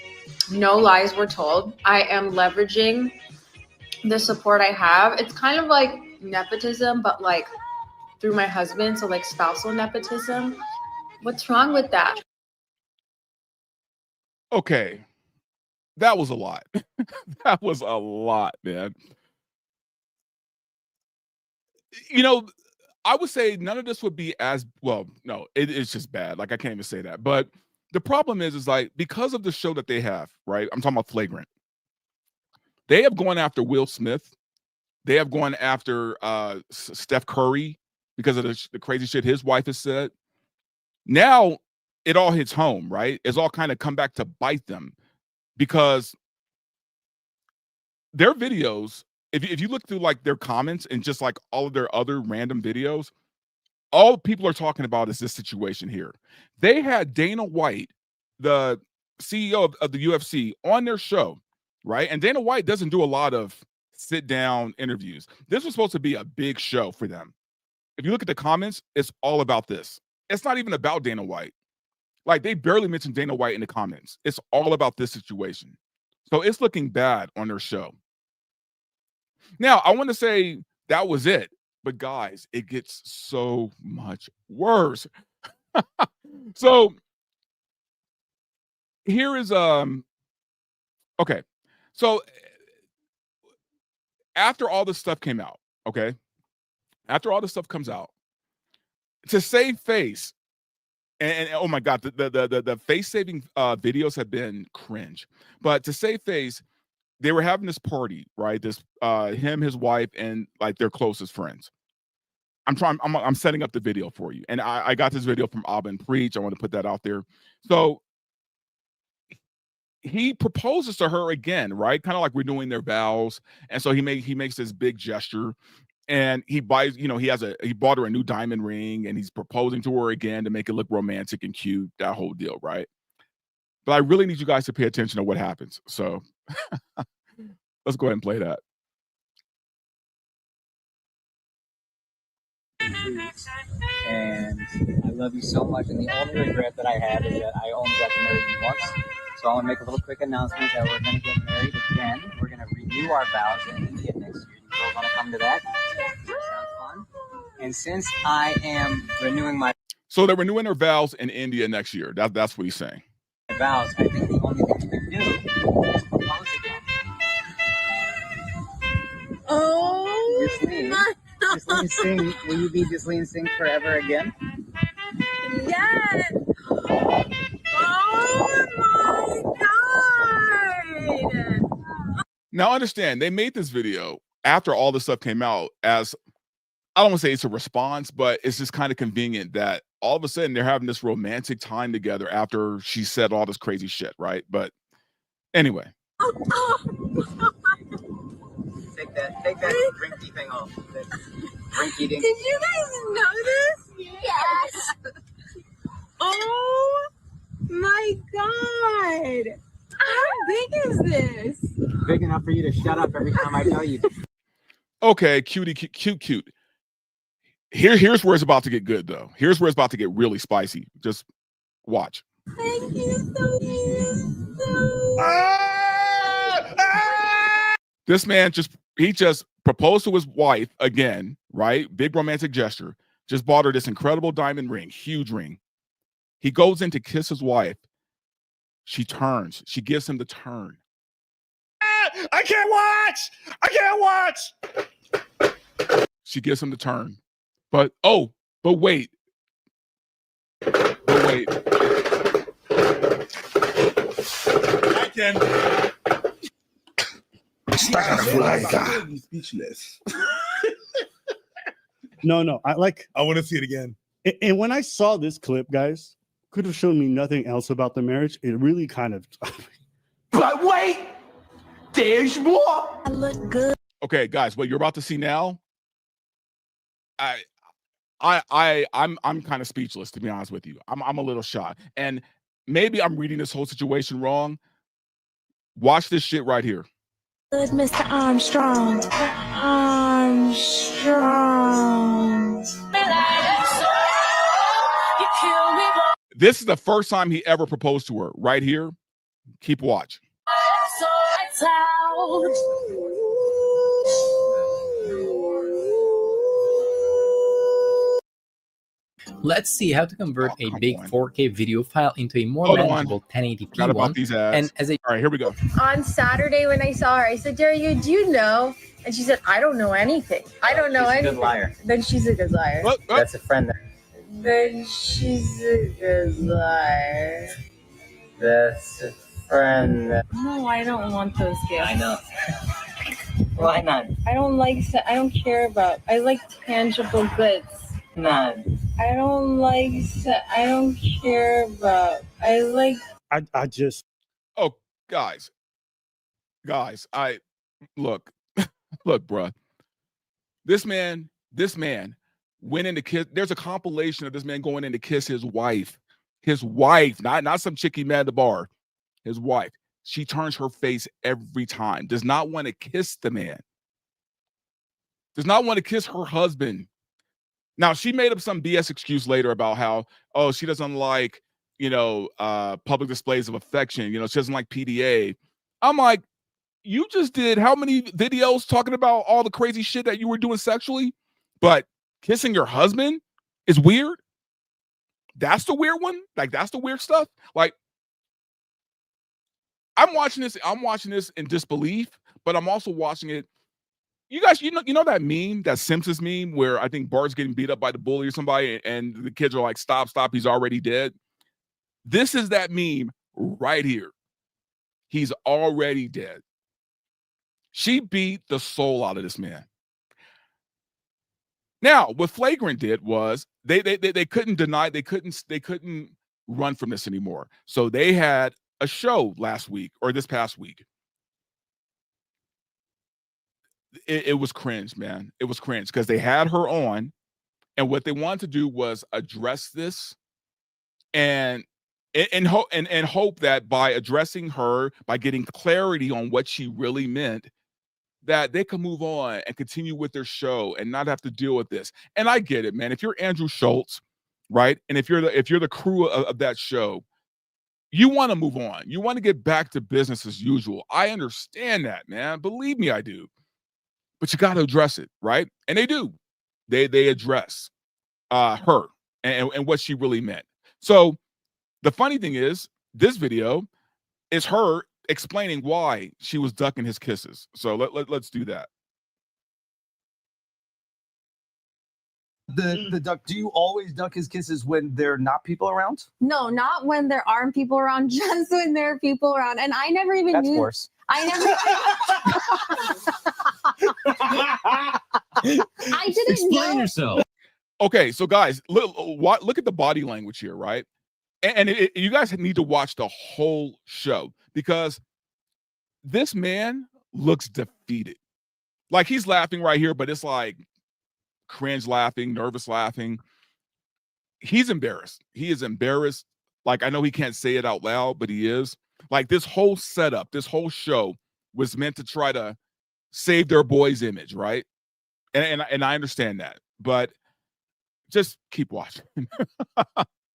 No lies were told. I am leveraging the support I have. It's kind of like nepotism, but like through my husband, so like spousal nepotism. What's wrong with that? Okay, that was a lot. That was a lot, man. You know, I would say none of this would be as well. No, it's just bad. Like I can't even say that. But the problem is like because of the show that they have, right? I'm talking about Flagrant. They have gone after Will Smith. They have gone after Steph Curry because of the crazy shit his wife has said. Now it all hits home, right? It's all kind of come back to bite them because their videos, if you look through like their comments and just like all of their other random videos, all people are talking about is this situation here. They had Dana White, the CEO of the UFC, on their show, right? And Dana White doesn't do a lot of sit-down interviews. This was supposed to be a big show for them. If you look at the comments, it's all about this. It's not even about Dana White. Like, they barely mentioned Dana White in the comments. It's all about this situation. So it's looking bad on their show. Now, I want to say that was it. But guys, it gets so much worse. So here is okay. So after all this stuff came out, okay? After all this stuff comes out, to save face, and oh my God, the face-saving videos have been cringe. But to save face, they were having this party, right? This him, his wife, and like their closest friends. I'm setting up the video for you. And I got this video from Abba and Preach. I want to put that out there. So he proposes to her again, right? Kind of like renewing their vows. And so he makes this big gesture. And he buys, you know, he bought her a new diamond ring, and he's proposing to her again to make it look romantic and cute, that whole deal, right? But I really need you guys to pay attention to what happens. So let's go ahead and play that. And I love you so much, and the only regret that I have is that I only got to marry you once. So I want to make a little quick announcement that we're going to get married again. We're going to renew our vows in India next year. You girls want to come to that? Sounds fun. And since I am renewing my So they're renewing their vows in India next year. That's what he's saying. vows, I think the only thing you can do is propose again. Oh, Ghislaine Singh, will you be Ghislaine Singh forever again? yes. Oh my God. Now understand, they made this video after all this stuff came out as, I don't want to say it's a response, but it's just kind of convenient that all of a sudden they're having this romantic time together after she said all this crazy shit, right? But anyway. Take that drinky thing off. Drinky dink. Did you guys know this? Yes. Oh my God. How big is this? Big enough for you to shut up every time I tell you. Okay, cute. Here's where it's about to get good, though. Here's where it's about to get really spicy. Just watch. Thank you so This man just proposed to his wife again, right? Big romantic gesture. Just bought her this incredible diamond ring, huge ring. He goes in to kiss his wife. She turns. She gives him the turn. I can't watch. She gives him the turn. But wait. I can. Speechless. No, I want to see it again. And when I saw this clip, guys, could have shown me nothing else about the marriage. It really kind of. But wait, there's more. I look good. Okay, guys, what you're about to see now, I'm kind of speechless, to be honest with you. I'm a little shocked, and maybe I'm reading this whole situation wrong. Watch this shit right here. Good, Mr. Armstrong. This is the first time he ever proposed to her. Right here. Keep watch. Let's see how to convert a big 4K video file into a more manageable 1080p one. And as a all right, here we go. On Saturday when I saw her, I said, Daria, do you know? And she said, I don't know anything. I don't know anything. She's a good liar. Then she's a good liar. That's a friend. Then she's a good liar. That's a friend. No, I don't want those gifts. I know. Why not? I don't care about. I like tangible goods. None. I don't care about. I just. Oh, guys, I look, bruh. This man went in to kiss. There's a compilation of this man going in to kiss his wife, not some chick he met at the bar. His wife. She turns her face every time. Does not want to kiss the man. Does not want to kiss her husband. Now, she made up some BS excuse later about how, she doesn't like, public displays of affection. She doesn't like PDA. I'm like, you just did how many videos talking about all the crazy shit that you were doing sexually? But kissing your husband is weird? That's the weird one? Like, that's the weird stuff? Like, I'm watching this in disbelief, but I'm also watching it. You guys, you know that meme, that Simpsons meme where I think Bart's getting beat up by the bully or somebody and the kids are like, stop, he's already dead. This is that meme right here. He's already dead. She beat the soul out of this man. Now, what Flagrant did was they couldn't deny, they couldn't run from this anymore. So they had a show last week or this past week. It was cringe, man. It was cringe because they had her on, and what they wanted to do was address this and hope that by addressing her, by getting clarity on what she really meant, that they can move on and continue with their show and not have to deal with this. And I get it, man. If you're Andrew Schultz, right, and if you're the crew of that show, you want to move on. You want to get back to business as usual. I understand that, man. Believe me, I do. But you got to address it, right? And they do. They address her and what she really meant. So the funny thing is, this video is her explaining why she was ducking his kisses. So let's do that. The duck, do you always duck his kisses when there are not people around? No, not when there aren't people around, just when there are people around. And I never even That's knew. worse. I didn't Explain know. yourself. Okay, so guys, look at the body language here, right? And you guys need to watch the whole show because this man looks defeated. Like he's laughing right here, but it's like cringe laughing, nervous laughing. He's embarrassed. He is embarrassed. Like I know he can't say it out loud, but he is. Like this whole setup, this whole show was meant to try to save their boy's image, right? And I understand that, but just keep watching.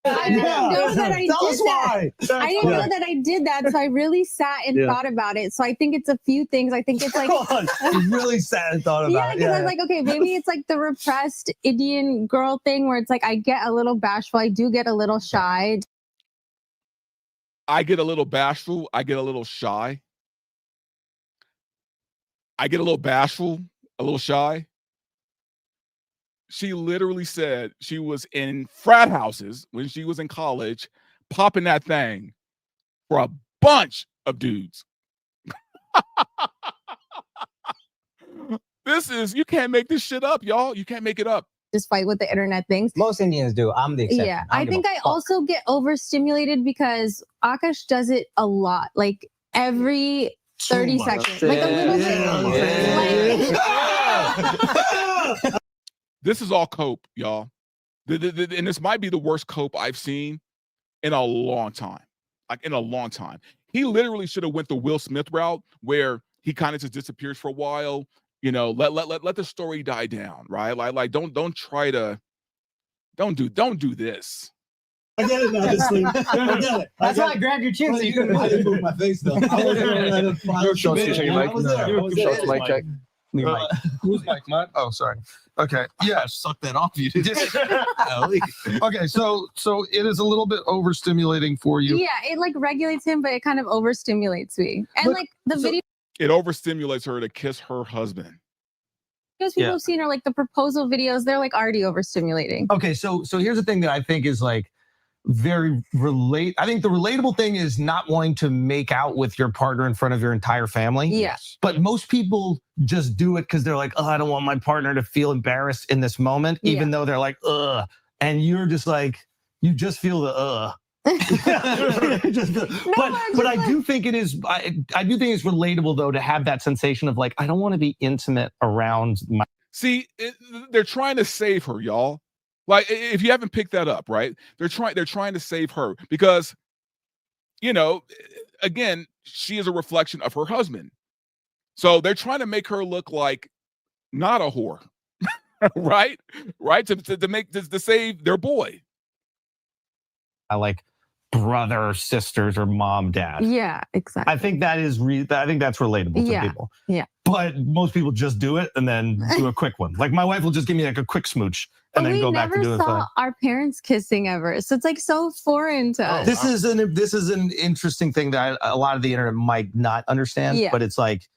I didn't know that I Tell did us that. why. I didn't know that I did that, so I really sat and thought about it. So I think it's a few things. I think it's like You really sat and thought about yeah, it. because I was like, okay, maybe it's like the repressed Indian girl thing where it's like I get a little bashful, I do get a little shy. I get a little bashful. I get a little shy. I get a little bashful, a little shy. She literally said she was in frat houses when she was in college, popping that thing for a bunch of dudes. You can't make this shit up, y'all. You can't make it up. Despite what the internet thinks. Most Indians do. I'm the exception. Yeah, I I don't give think a I fuck. also get overstimulated because Akash does it a lot, like every 30 seconds, like a little bit. This is all cope, y'all. And this might be the worst cope I've seen in a long time. Like in a long time. He literally should have went the Will Smith route where he kind of just disappears for a while. You know, let the story die down, right? Like don't do this. I get it now. Just like, I get it. That's why I grabbed your chin so you couldn't. I didn't move my face though. I wasn't gonna let it fly. Show us your mic. I was there. I was Show there. us mic check. Who's mic? Mine? Oh, sorry. Okay. Yes. Suck that off you. Okay. So it is a little bit overstimulating for you. Yeah, it like regulates him, but it kind of overstimulates me. And like the video It overstimulates her to kiss her husband. people have seen are like the proposal videos, they're like already overstimulating. Okay, so here's the thing that I think is like very I think the relatable thing is not wanting to make out with your partner in front of your entire family. Yes. But most people just do it because they're like, oh, I don't want my partner to feel embarrassed in this moment, even though they're like, ugh. And you're just like, you just feel the but I do think it is. I do think it's relatable though to have that sensation of like I don't want to be intimate around my. See, they're trying to save her, y'all. Like if you haven't picked that up, right? They're trying to save her because, you know, again, she is a reflection of her husband. So they're trying to make her look like not a whore, right? Right to save their boy. I like brother, sisters, or mom, dad. Yeah, exactly. I think that is I think that's relatable to people. Yeah. But most people just do it and then do a quick one. Like my wife will just give me like a quick smooch and then go back to doing never something. saw our parents kissing ever, so it's like so foreign to us. This is an interesting thing that a lot of the internet might not understand. Yeah. But it's like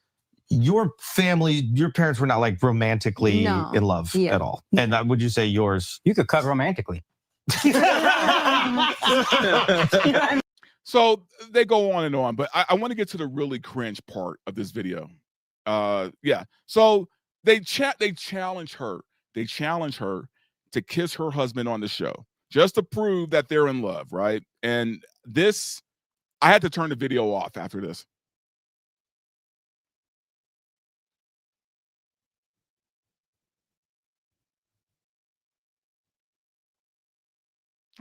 your family, your parents were not like romantically in love at all. And would you say yours? You could cut romantically. So they go on and on, but I want to get to the really cringe part of this video. Yeah. So they challenge her. They challenge her to kiss her husband on the show just to prove that they're in love, right? And this, I had to turn the video off after this.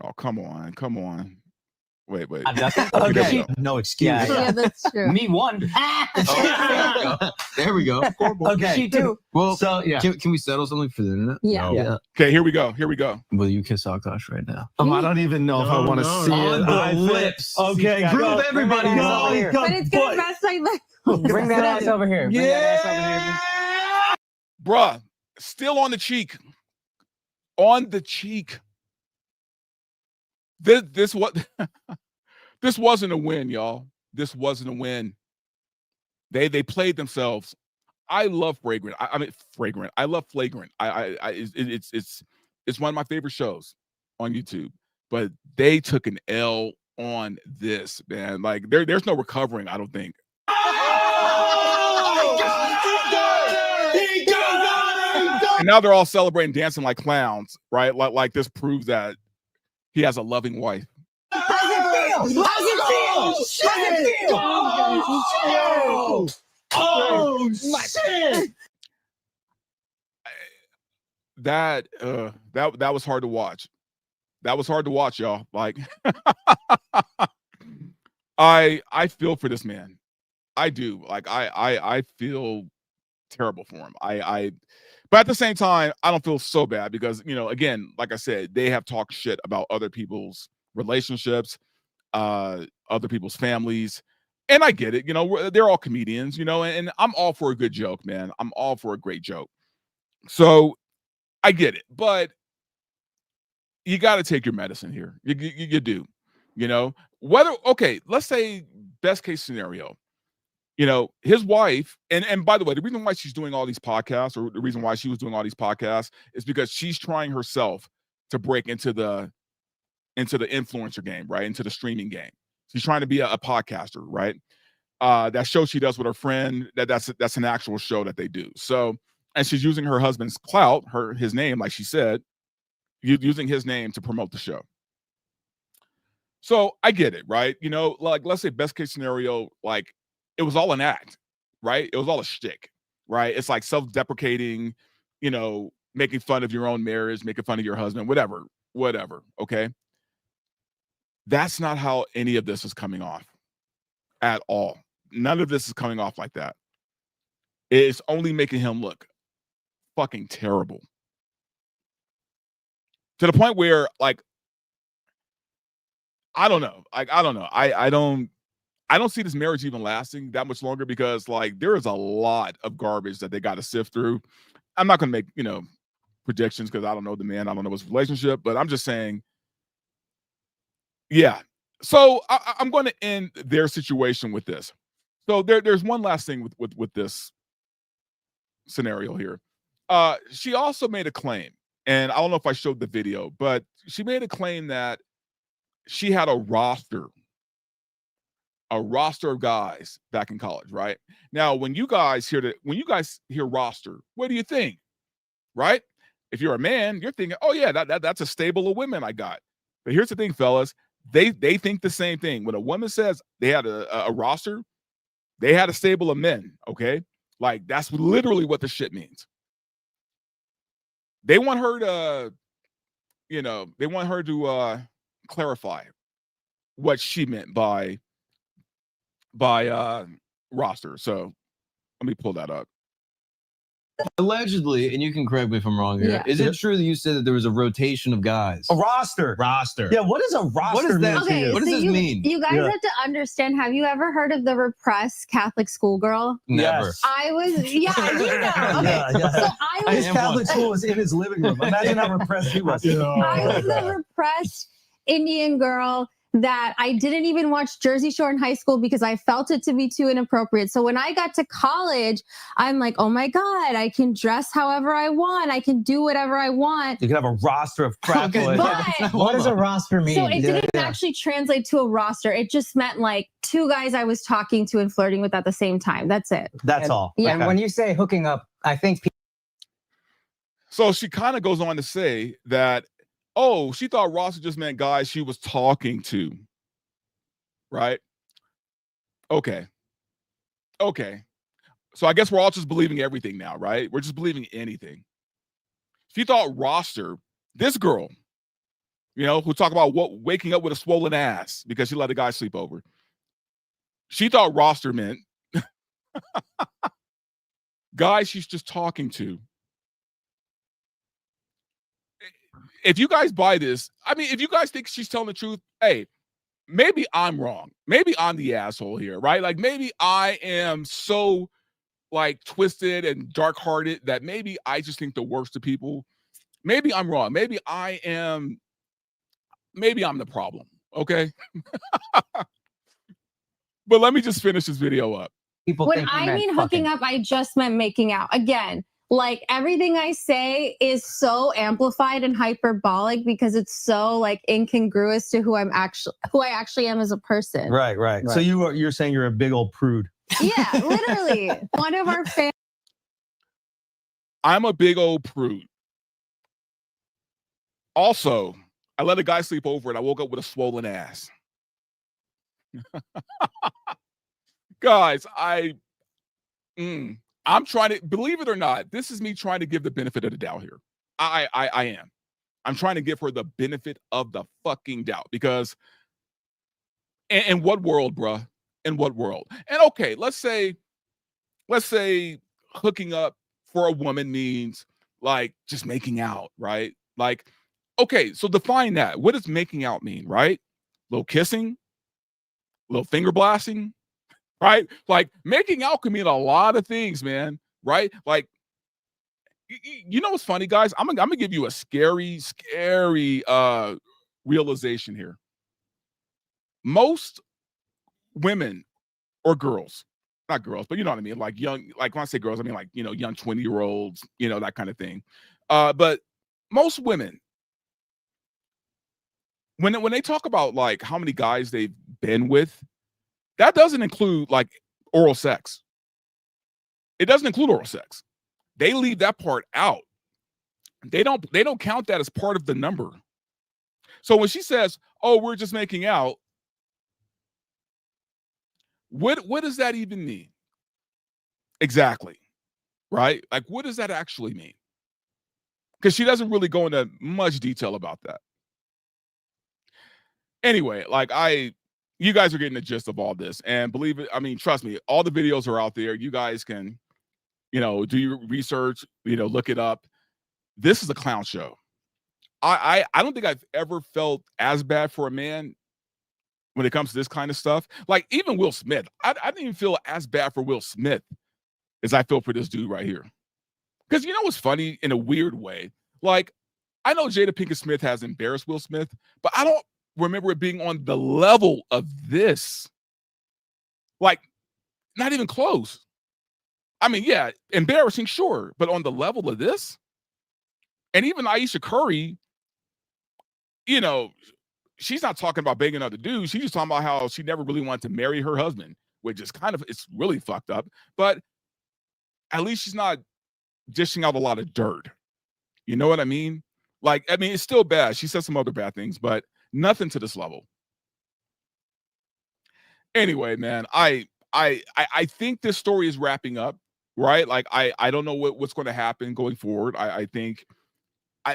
Oh, come on. Wait. Okay. No excuse. Yeah, that's true. Me one. There we go. Okay. She too. Well, So yeah. can we settle something for the internet? Yeah. Yeah. Okay, here we go. Will you kiss Akash right now? Oh, I don't even know if I want to see On it. the lips. Okay, Prove everybody wrong. But it's gonna mess my life. Bring that ass over here. Bring that ass over here. Bruh, still on the cheek. On the cheek. This what this wasn't a win, y'all. This wasn't a win. They played themselves. I love Flagrant. I mean Flagrant. I love Flagrant. It's one of my favorite shows on YouTube. But they took an L on this, man. Like there's no recovering, I don't think. And now they're all celebrating, dancing like clowns, right? Like this proves that he has a loving wife. How's it feel? Oh shit! That was hard to watch. That was hard to watch, y'all. Like I feel for this man. I do. Like I feel terrible for him. But at the same time, I don't feel so bad because, again, like I said, they have talked shit about other people's relationships, other people's families. And I get it. They're all comedians, and I'm all for a good joke, man. I'm all for a great joke. So I get it. But you got to take your medicine here. You do. Okay, let's say best case scenario. His wife, and by the way, the reason why she's doing all these podcasts, or the reason why she was doing all these podcasts, is because she's trying herself to break into the influencer game, right? Into the streaming game. She's trying to be a podcaster, right? That show she does with her friend, that's an actual show that they do. So, and she's using her husband's clout, his name, like she said, using his name to promote the show. So I get it, right? Like let's say best case scenario, like it was all an act, right? It was all a shtick, right? It's like self-deprecating, making fun of your own marriage, making fun of your husband, whatever, okay? That's not how any of this is coming off at all. None of this is coming off like that. It's only making him look fucking terrible. To the point where, like, I don't know. I don't see this marriage even lasting that much longer because, like, there is a lot of garbage that they got to sift through. I'm not going to make, predictions because I don't know the man. I don't know his relationship, but I'm just saying, yeah. So I'm going to end their situation with this. So there's one last thing with this scenario here. She also made a claim, and I don't know if I showed the video, but she made a claim that she had a roster of guys back in college, right? Now, when you guys hear roster, what do you think? Right? If you're a man, you're thinking, oh yeah, that's a stable of women I got. But here's the thing, fellas, they think the same thing. When a woman says they had a roster, they had a stable of men, okay? Like that's literally what the shit means. They want her to, clarify what she meant by roster. So let me pull that up. Allegedly, and you can correct me if I'm wrong here. Yeah. Is it true that you said that there was a rotation of guys? A roster. Yeah, what is a roster? What is that? Okay, What does this mean? You guys have to understand. Have you ever heard of the repressed Catholic schoolgirl? Never. I was, yeah, you know. Okay, Yeah. so I was. His Catholic school was in his living room. Imagine how repressed he was. I was the repressed Indian girl that I didn't even watch Jersey Shore in high school because I felt it to be too inappropriate. So when I got to college, I'm like, oh my God, I can dress however I want. I can do whatever I want. You can have a roster of crap boys. But- What does a roster mean? So it didn't actually translate to a roster. It just meant like two guys I was talking to and flirting with at the same time. That's it. That's all. Yeah. And when you say hooking up, I think So she kind of goes on to say that, oh, she thought roster just meant guys she was talking to. Right? Okay. So I guess we're all just believing everything now, right? We're just believing anything. She thought roster, this girl who talk about waking up with a swollen ass because she let a guy sleep over. She thought roster meant guys she's just talking to. If you guys buy this, I mean, if you guys think she's telling the truth, hey, maybe I'm wrong. Maybe I'm the asshole here, right? Like maybe I am so like twisted and dark-hearted that maybe I just think the worst of people. Maybe I'm wrong. Maybe I'm the problem. Okay. But let me just finish this video up. When I mean hooking up, I just meant making out. Again, like everything I say is so amplified and hyperbolic because it's so like incongruous to who I actually am as a person. Right. So you're saying you're a big old prude. Yeah, literally. One of our fans. I'm a big old prude. Also, I let a guy sleep over and I woke up with a swollen ass. Guys, I'm trying to, believe it or not, this is me trying to give the benefit of the doubt here. I am. I'm trying to give her the benefit of the fucking doubt because in what world, bruh? In what world? And okay, let's say hooking up for a woman means like just making out, right? Like, okay, so define that. What does making out mean, right? Little kissing, little finger blasting, right? Like making out can mean a lot of things, man, right? Like, you know what's funny, guys? I'm gonna give you a scary realization here. Most women or girls, not girls, but you know what I mean, like young, like when I say girls, I mean like, young 20-year-olds, that kind of thing. But most women, when they talk about like how many guys they've been with, that doesn't include like oral sex. It doesn't include oral sex. They leave that part out. They don't count that as part of the number. So when she says, "Oh, we're just making out," what does that even mean? Exactly. Right? Like what does that actually mean? Because she doesn't really go into much detail about that. Anyway, like you guys are getting the gist of all this, and believe it, I mean, trust me, all the videos are out there. You guys can, do your research, look it up. This is a clown show. I don't think I've ever felt as bad for a man when it comes to this kind of stuff. Like even Will Smith, I didn't even feel as bad for Will Smith as I feel for this dude right here. Because you know what's funny in a weird way? Like, I know Jada Pinkett Smith has embarrassed Will Smith, but I don't remember it being on the level of this. Like, not even close. I mean, yeah, embarrassing, sure, but on the level of this? And even Aisha Curry, she's not talking about banging other dudes. She's just talking about how she never really wanted to marry her husband, which is it's really fucked up. But at least she's not dishing out a lot of dirt. You know what I mean? Like, I mean, it's still bad. She said some other bad things, but nothing to this level. Anyway, man, I think this story is wrapping up, right? Like, I don't know what's going to happen going forward. I think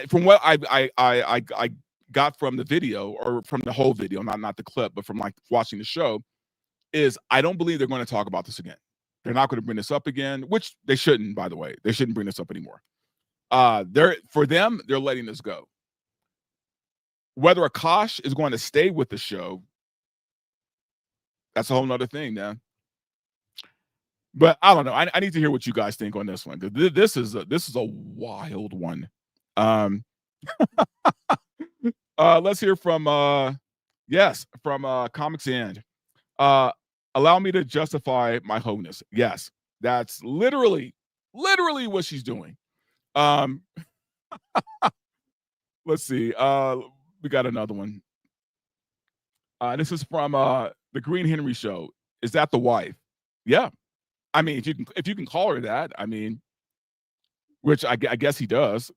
from what I got from the video, or from the whole video, not the clip, but from like watching the show, is I don't believe they're going to talk about this again. They're not going to bring this up again, which they shouldn't, by the way. They shouldn't bring this up anymore. They're letting this go. Whether Akash is going to stay with the show, that's a whole nother thing, man. But I don't know. I need to hear what you guys think on this one, because this is a wild one. Let's hear from Comics and allow me to justify my wholeness. Yes, that's literally what she's doing. Let's see. We got another one. This is from the Green Henry Show. Is that the wife? Yeah. I mean, if you can call her that, I mean, which I guess he does.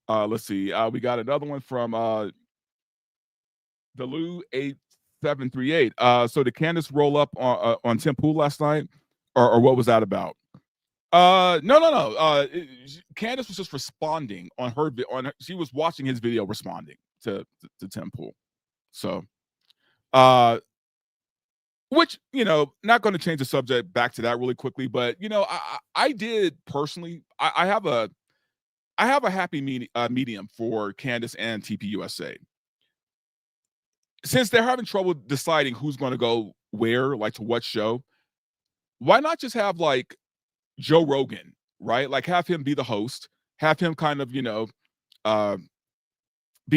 Let's see. We got another one from Delu 8738. So did Candace roll up on Tim Pool last night, or what was that about? No. Candace was just responding on her. She was watching his video, responding to Tim Pool. So, which not going to change the subject back to that really quickly, but I did personally. I have a happy medium for Candace and TPUSA. Since they're having trouble deciding who's going to go where, like to what show, why not just have like Joe Rogan, right? Like have him be the host, have him kind of, be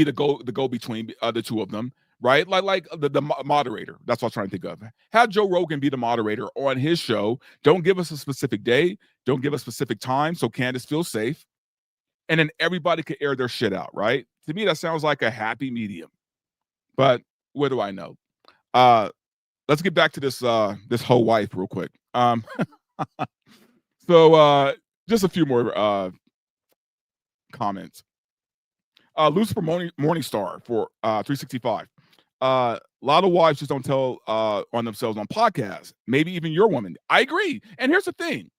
the go between the two of them, right? Like the moderator. That's what I'm trying to think of. Have Joe Rogan be the moderator on his show. Don't give us a specific day. Don't give a specific time, so Candace feels safe, and then everybody could air their shit out, right? To me, that sounds like a happy medium. But what do I know? Let's get back to this whole wife real quick. So just a few more comments. Lucifer Morningstar for 365. A lot of wives just don't tell on themselves on podcasts. Maybe even your woman. I agree. And here's the thing.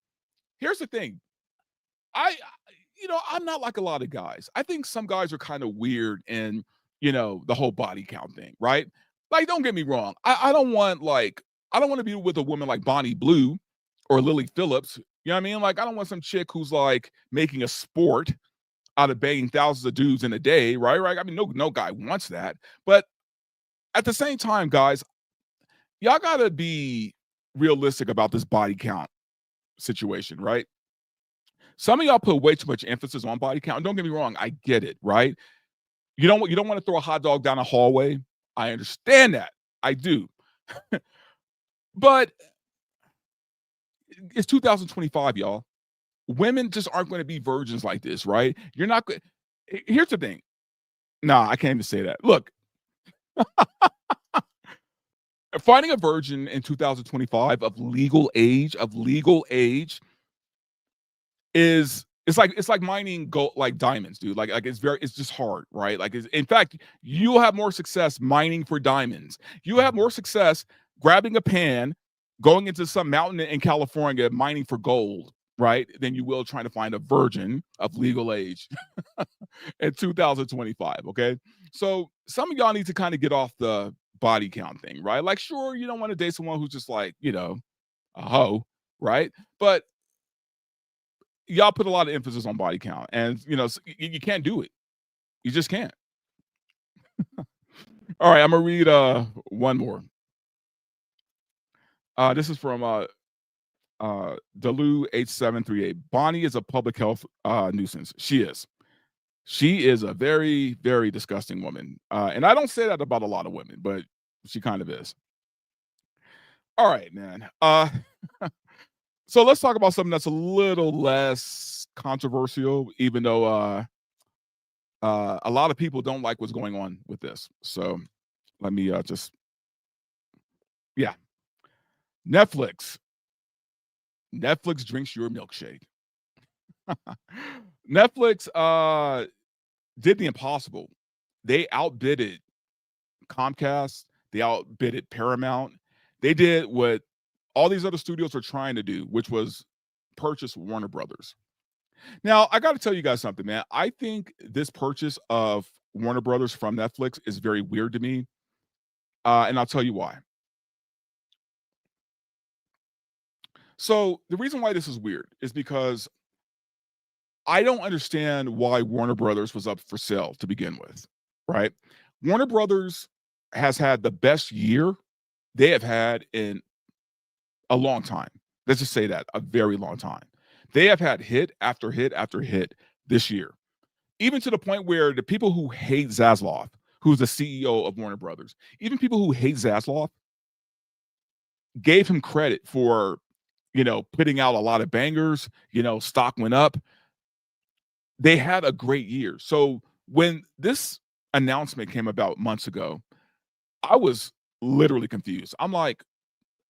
I'm not like a lot of guys. I think some guys are kind of weird in, the whole body count thing, right? Like, don't get me wrong. I don't want to be with a woman like Bonnie Blue or Lily Phillips. You know what I mean? Like, I don't want some chick who's like making a sport out of banging thousands of dudes in a day, right? I mean, no guy wants that. But at the same time, guys, y'all gotta be realistic about this body count situation, right? Some of y'all put way too much emphasis on body count. Don't get me wrong, I get it, right? You don't want to throw a hot dog down a hallway. I understand that. I do. But it's 2025, y'all. Women just aren't going to be virgins like this, right? You're not going. Here's the thing. Nah, I can't even say that. Look, finding a virgin in 2025 of legal age is it's like mining gold, like diamonds, dude. Like it's just hard, right? Like in fact, you'll have more success mining for diamonds. You have more success grabbing a pan, going into some mountain in California, mining for gold, right? Than you will trying to find a virgin of legal age in 2025. Okay, so some of y'all need to kind of get off the body count thing, right? Like, sure, you don't want to date someone who's just like, a hoe, right? But y'all put a lot of emphasis on body count, and you can't do it. You just can't. All right, I'm gonna read one more. This is from Delu 8738. Bonnie is a public health nuisance. She is a very, very disgusting woman, and I don't say that about a lot of women, but she kind of is. All right, man. So let's talk about something that's a little less controversial, even though a lot of people don't like what's going on with this. So let me Netflix drinks your milkshake. Netflix did the impossible. They outbidded Comcast. They outbidded Paramount. They did what all these other studios are trying to do, which was purchase Warner Brothers. Now, I got to tell you guys something, man. I think this purchase of Warner Brothers from Netflix is very weird to me. And I'll tell you why. So the reason why this is weird is because I don't understand why Warner Brothers was up for sale to begin with, right? Warner Brothers has had the best year they have had in a long time. Let's just say that, a very long time. They have had hit after hit after hit this year, even to the point where the people who hate Zaslav, who's the CEO of Warner Brothers, even people who hate Zaslav gave him credit for, putting out a lot of bangers, stock went up. They had a great year. So when this announcement came about months ago, I was literally confused. I'm like,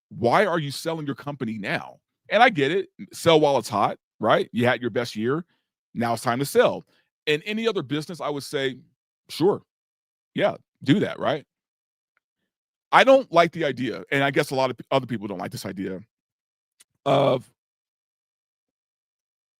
why are you selling your company now? And I get it. Sell while it's hot, right? You had your best year. Now it's time to sell. In any other business, I would say, sure. Yeah, do that, right? I don't like the idea, and I guess a lot of other people don't like this idea of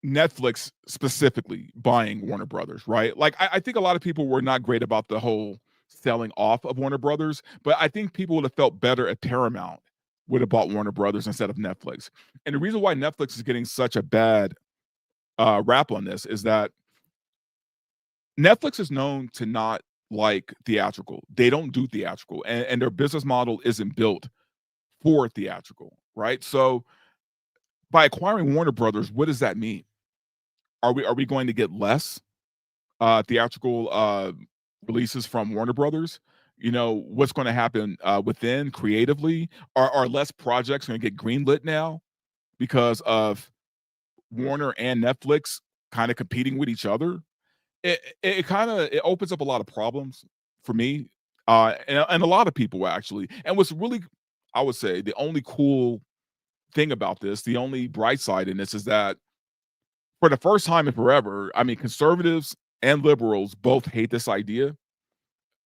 Netflix specifically buying Warner Brothers, right? Like, I think a lot of people were not great about the whole selling off of Warner Brothers, but I think people would have felt better if Paramount would have bought Warner Brothers instead of Netflix. And the reason why Netflix is getting such a bad rap on this is that Netflix is known to not like theatrical. They don't do theatrical, and their business model isn't built for theatrical, right? So by acquiring Warner Brothers, what does that mean? Are we going to get less theatrical releases from Warner Brothers? You know, what's going to happen within creatively? Are less projects going to get greenlit now because of Warner and Netflix kind of competing with each other? It kind of it opens up a lot of problems for me and a lot of people actually. And what's really, I would say, the only cool thing about this, the only bright side in this is that for the first time in forever, I mean, conservatives and liberals both hate this idea.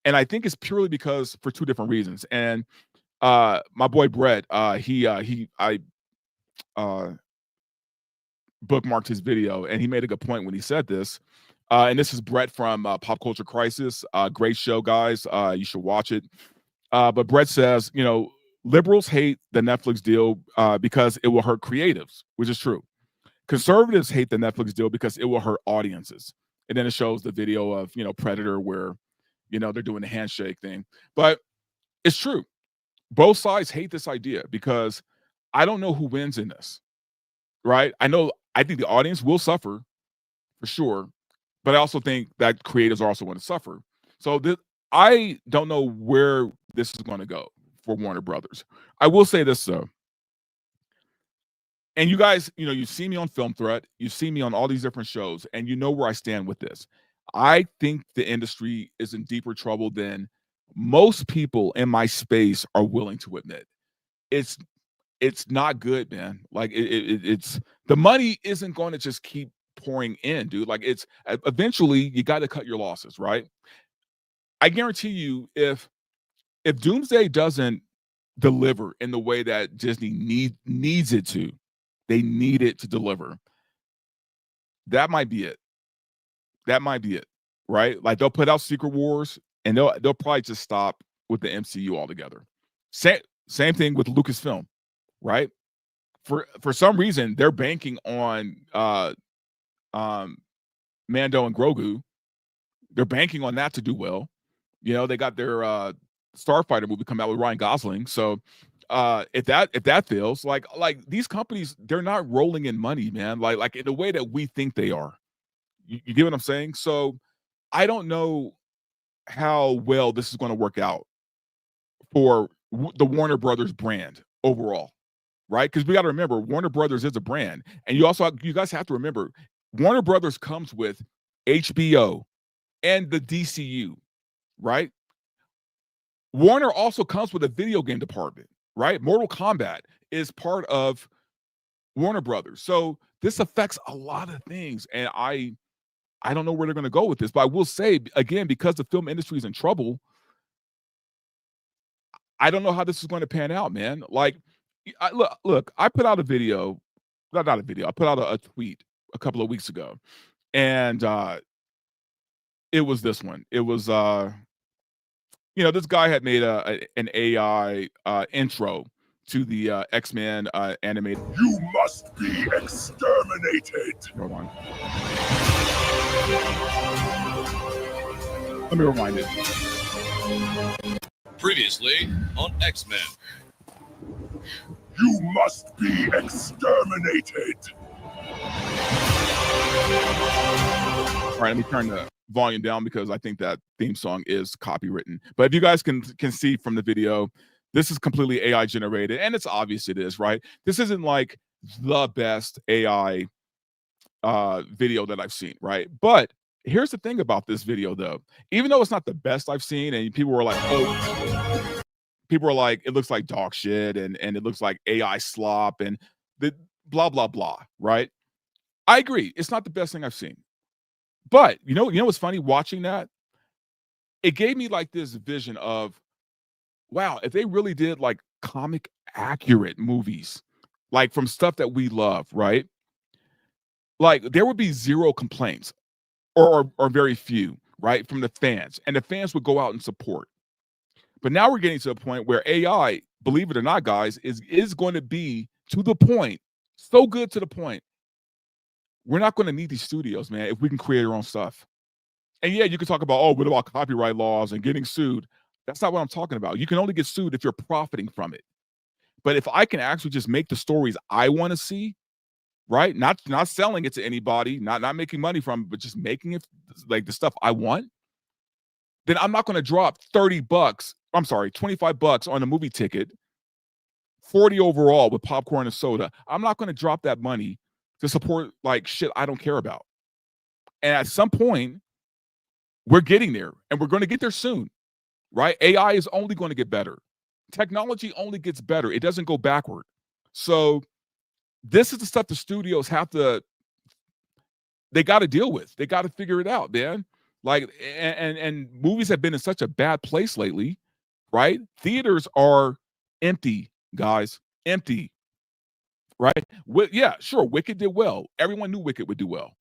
And I think it's purely because for two different reasons. And my boy Brett, I bookmarked his video and he made a good point when he said this. And this is Brett from Pop Culture Crisis. Great show, guys. You should watch it. But Brett says, you know, liberals hate the Netflix deal because it will hurt creatives, which is true. Conservatives hate the Netflix deal because it will hurt audiences. And then it shows the video of, you know, Predator where, you know, they're doing the handshake thing. But it's true. Both sides hate this idea because I don't know who wins in this, right? I think the audience will suffer for sure, but I also think that creators are also going to suffer. So I don't know where this is going to go for Warner Brothers. I will say this though. And you guys, you know, you see me on Film Threat, you see me on all these different shows, and you know where I stand with this. I think the industry is in deeper trouble than most people in my space are willing to admit. It's not good, man. Like it's the money isn't going to just keep pouring in, dude. Like it's eventually you got to cut your losses, right? I guarantee you, if Doomsday doesn't deliver in the way that Disney needs it to, they need it to deliver. That might be it. That might be it, right? Like they'll put out Secret Wars, and they'll probably just stop with the MCU altogether. Same thing with Lucasfilm, right? For some reason, they're banking on Mando and Grogu. They're banking on that to do well. You know, they got their Starfighter movie come out with Ryan Gosling. So if that fails, like these companies, they're not rolling in money, man. Like in the way that we think they are. You get what I'm saying? So I don't know how well this is going to work out for the Warner Brothers brand overall, right? Because we got to remember, Warner Brothers is a brand, and you guys have to remember, Warner Brothers comes with HBO and the DCU, right? Warner also comes with a video game department, right? Mortal Kombat is part of Warner Brothers. So this affects a lot of things. And I don't know where they're going to go with this, but I will say, again, because the film industry is in trouble, I don't know how this is going to pan out, man. Like, look, I put out a video, not a video, I put out a tweet a couple of weeks ago. And it was this one. It was you know, this guy had made an AI intro to the X-Men animated. You must be exterminated. Hold on. Let me rewind it. Previously on X-Men. You must be exterminated. All right, let me turn the volume down because I think that theme song is copywritten. But if you guys can see from the video, this is completely AI generated, and it's obvious it is, right? This isn't like the best AI video that I've seen, right? But here's the thing about this video, though. Even though it's not the best I've seen, and people were like, oh, people are like, it looks like dog shit, and it looks like AI slop, and the blah, blah, blah, right? I agree. It's not the best thing I've seen. But you know what's funny? Watching that, it gave me like this vision of, wow, if they really did like comic accurate movies, like from stuff that we love, right? like there would be zero complaints or very few, right, from the fans, and the fans would go out and support. But now we're getting to a point where AI, believe it or not, guys, is going to be to the point, so good to the point, we're not going to need these studios, man, if we can create our own stuff. And yeah, you can talk about, oh, what about copyright laws and getting sued? That's not what I'm talking about. You can only get sued if you're profiting from it. But if I can actually just make the stories I want to see, right? Not selling it to anybody, not making money from it, but just making it like the stuff I want, then I'm not going to drop $30. I'm sorry, $25 on a movie ticket, 40 overall with popcorn and soda. I'm not going to drop that money to support like shit I don't care about. And at some point, we're getting there, and we're going to get there soon, right? AI is only going to get better. Technology only gets better. It doesn't go backward. So this is the stuff the studios they got to deal with. They got to figure it out, man. Like, and movies have been in such a bad place lately, right? Theaters are empty, guys, empty, right? Yeah, sure, Wicked did well. Everyone knew Wicked would do well.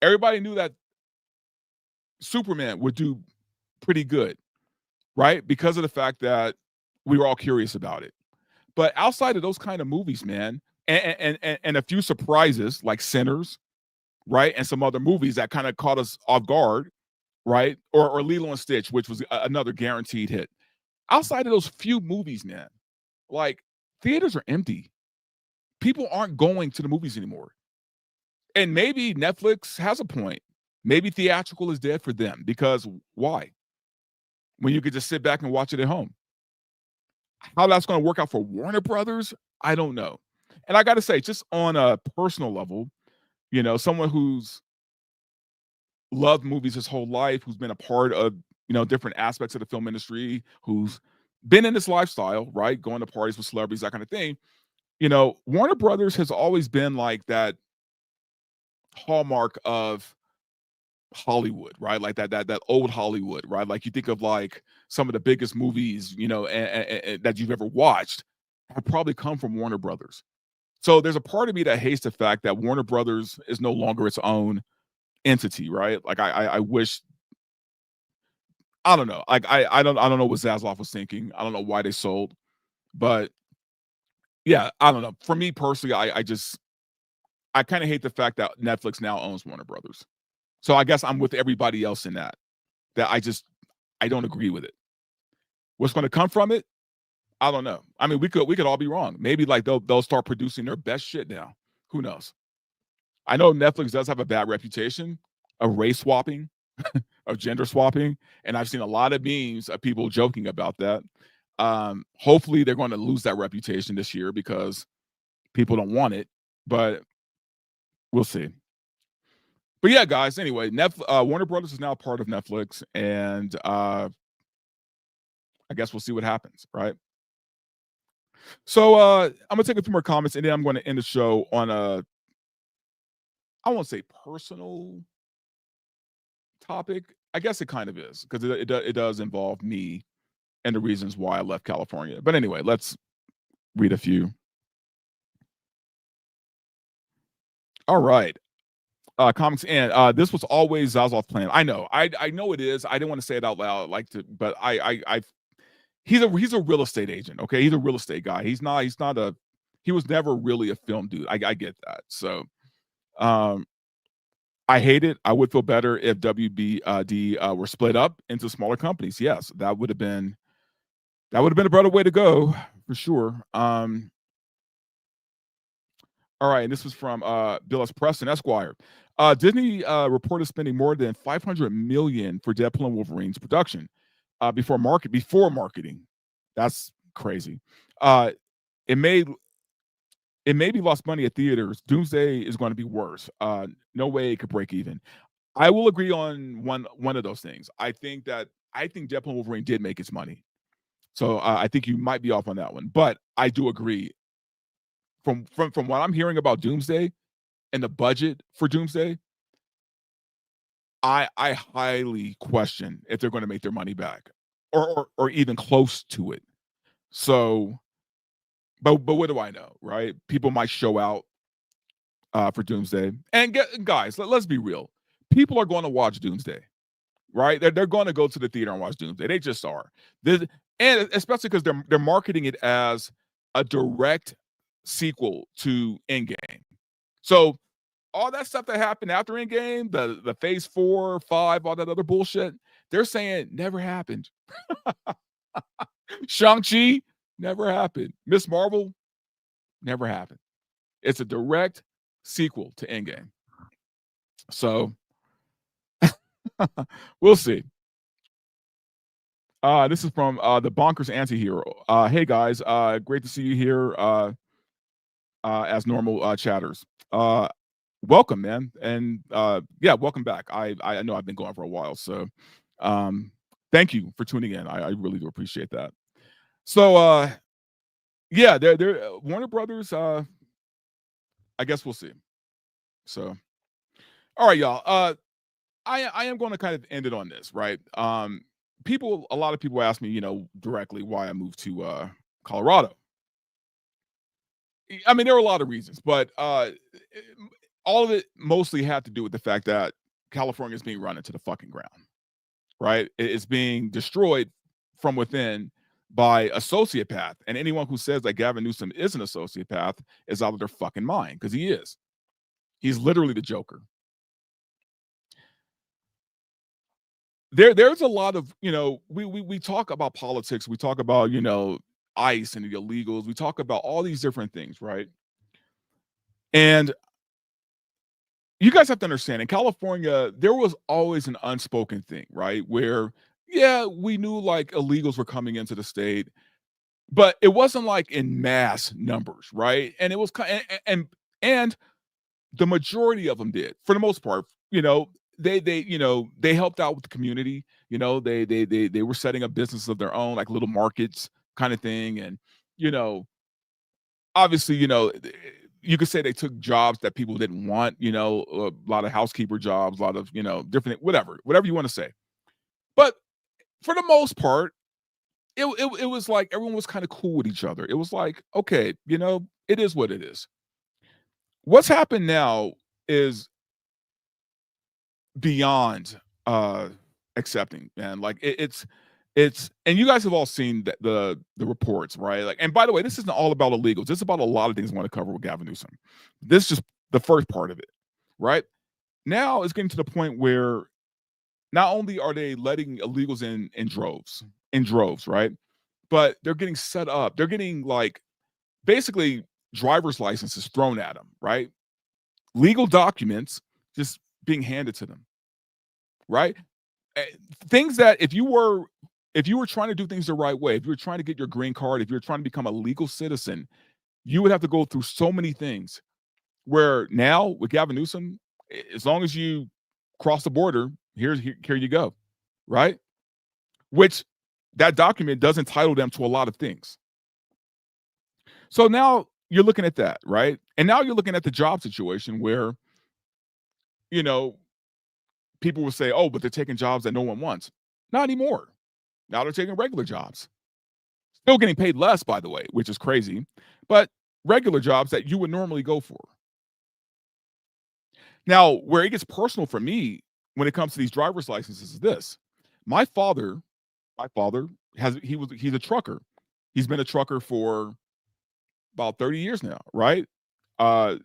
Everybody knew that Superman would do pretty good, right? Because of the fact that we were all curious about it. But outside of those kind of movies, man, and a few surprises like Sinners, right? And some other movies that kind of caught us off guard, right? Or Lilo and Stitch, which was another guaranteed hit. Outside of those few movies, man, like theaters are empty. People aren't going to the movies anymore. And maybe Netflix has a point. Maybe theatrical is dead for them, because why? When you could just sit back and watch it at home. How that's going to work out for Warner Brothers, I don't know. And I got to say, just on a personal level, you know, someone who's loved movies his whole life, who's been a part of, you know, different aspects of the film industry, who's been in this lifestyle, right? Going to parties with celebrities, that kind of thing. You know, Warner Brothers has always been like that hallmark of Hollywood, right? Like that old Hollywood, right? Like you think of like some of the biggest movies, you know, and that you've ever watched have probably come from Warner Brothers. So there's a part of me that hates the fact that Warner Brothers is no longer its own entity, right? Like I wish, I don't know. Like I don't know what Zaslav was thinking. I don't know why they sold, but yeah, I don't know. For me personally, I kind of hate the fact that Netflix now owns Warner Brothers. So I guess I'm with everybody else in that I don't agree with it. What's going to come from it? I don't know. I mean, we could all be wrong. Maybe like they'll start producing their best shit now. Who knows? I know Netflix does have a bad reputation of race swapping, of gender swapping, and I've seen a lot of memes of people joking about that. Hopefully they're going to lose that reputation this year because people don't want it, but we'll see. But yeah, guys, anyway, Warner Brothers is now part of Netflix, and I guess we'll see what happens, right? So I'm going to take a few more comments, and then I'm going to end the show on a, I won't say personal topic. I guess it kind of is, because it does involve me and the reasons why I left California. But anyway, let's read a few. All right. Comics and this was always Zazov's plan. I know it is. I didn't want to say it out loud, but he's a real estate agent. Okay, he's a real estate guy. He was never really a film dude. I get that. So, I hate it. I would feel better if WBD were split up into smaller companies. Yes, that would have been a better way to go for sure. All right, and this was from Bill S. Preston, Esquire. Disney reported spending more than $500 million for Deadpool and Wolverine's production before marketing. That's crazy. It maybe lost money at theaters. Doomsday is going to be worse. No way it could break even. I will agree on one of those things. I think Deadpool and Wolverine did make its money. So I think you might be off on that one, but I do agree. From what I'm hearing about Doomsday and the budget for Doomsday, I highly question if they're going to make their money back or even close to it. So, but what do I know, right? People might show out. for Doomsday. And guys, let's be real. People are going to watch Doomsday, right? They're going to go to the theater and watch Doomsday. They just are. And especially because they're marketing it as a direct sequel to Endgame. So all that stuff that happened after Endgame, the Phase 4, 5, all that other bullshit, they're saying never happened. Shang-Chi, never happened. Miss Marvel, never happened. It's a direct sequel to Endgame. So we'll see. This is from the Bonkers Antihero. Hey guys, great to see you here as normal chatters. Welcome, man, and yeah, welcome back. I know I've been going for a while, so thank you for tuning in. I really do appreciate that. So yeah, they're Warner Brothers. I guess we'll see. So, all right, y'all. I am going to kind of end it on this, right? A lot of people ask me, directly why I moved to Colorado. I mean, there are a lot of reasons, but all of it mostly had to do with the fact that California is being run into the fucking ground, right? It's being destroyed from within by a sociopath. And anyone who says that Gavin Newsom is an sociopath is out of their fucking mind, because he is. He's literally the Joker. There's a lot of, we talk about politics. We talk about, ICE and the illegals. We talk about all these different things, right? And you guys have to understand, in California, there was always an unspoken thing, right? Where, yeah, we knew like illegals were coming into the state, but it wasn't like in mass numbers, right? And it was and the majority of them did, for the most part. They helped out with the community. They were setting up businesses of their own, like little markets kind of thing. And obviously, you could say they took jobs that people didn't want, a lot of housekeeper jobs, a lot of, different, whatever you want to say. But for the most part, it was like everyone was kind of cool with each other. It was like, okay, it is what it is. What's happened now is beyond accepting, man. Like it's and you guys have all seen the reports, right? Like, and by the way, this isn't all about illegals. This is about a lot of things I want to cover with Gavin Newsom. This is just the first part of it, right? Now it's getting to the point where not only are they letting illegals in droves, right? But they're getting set up. They're getting like basically driver's licenses thrown at them, right? Legal documents just being handed to them, right? Things that if you were trying to do things the right way, if you were trying to get your green card, if you're trying to become a legal citizen, you would have to go through so many things. Where now with Gavin Newsom, as long as you cross the border, here you go, right? Which that document does entitle them to a lot of things. So now you're looking at that, right? And now you're looking at the job situation where, people will say, oh, but they're taking jobs that no one wants. Not anymore. Now they're taking regular jobs. Still getting paid less, by the way, which is crazy, but regular jobs that you would normally go for. Now, where it gets personal for me when it comes to these driver's licenses is this. My father he's a trucker. He's been a trucker for about 30 years now, right? I've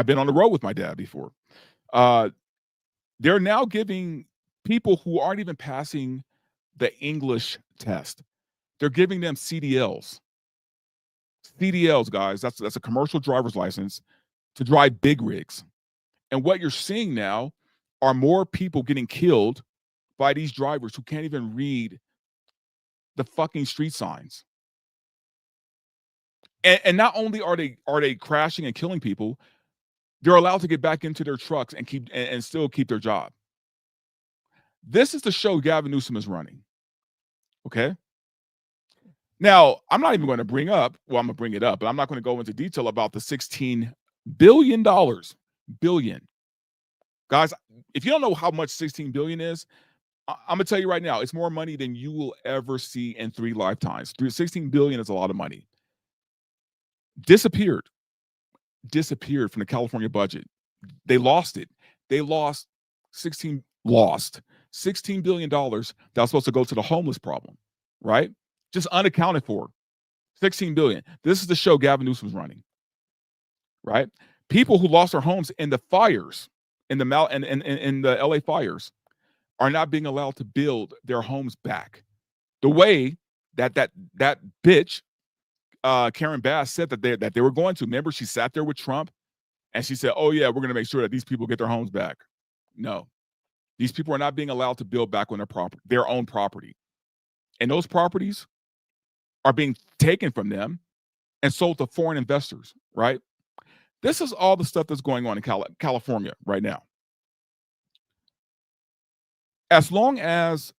been on the road with my dad before. They're now giving people who aren't even passing the English test, they're giving them CDLs. CDLs, guys, that's a commercial driver's license to drive big rigs. And what you're seeing now are more people getting killed by these drivers who can't even read the fucking street signs. And not only are they crashing and killing people, they're allowed to get back into their trucks and still keep their job. This is the show Gavin Newsom is running. Okay. Now, I'm not even going to bring up, well, I'm going to bring it up, but I'm not going to go into detail about the $16 billion. Guys, if you don't know how much 16 billion is, I'm going to tell you right now, it's more money than you will ever see in 3 lifetimes. 16 billion is a lot of money. Disappeared disappeared from the California budget. They lost it. They lost $16 billion that was supposed to go to the homeless problem, right? Just unaccounted for. 16 billion. This is the show Gavin Newsom's running, right? People who lost their homes in the fires, in the LA fires, are not being allowed to build their homes back. The way that bitch Karen Bass said that they were going to. Remember, she sat there with Trump and she said, "Oh yeah, we're going to make sure that these people get their homes back." No, these people are not being allowed to build back on their own property, and those properties are being taken from them and sold to foreign investors. Right? This is all the stuff that's going on in California right now. As long as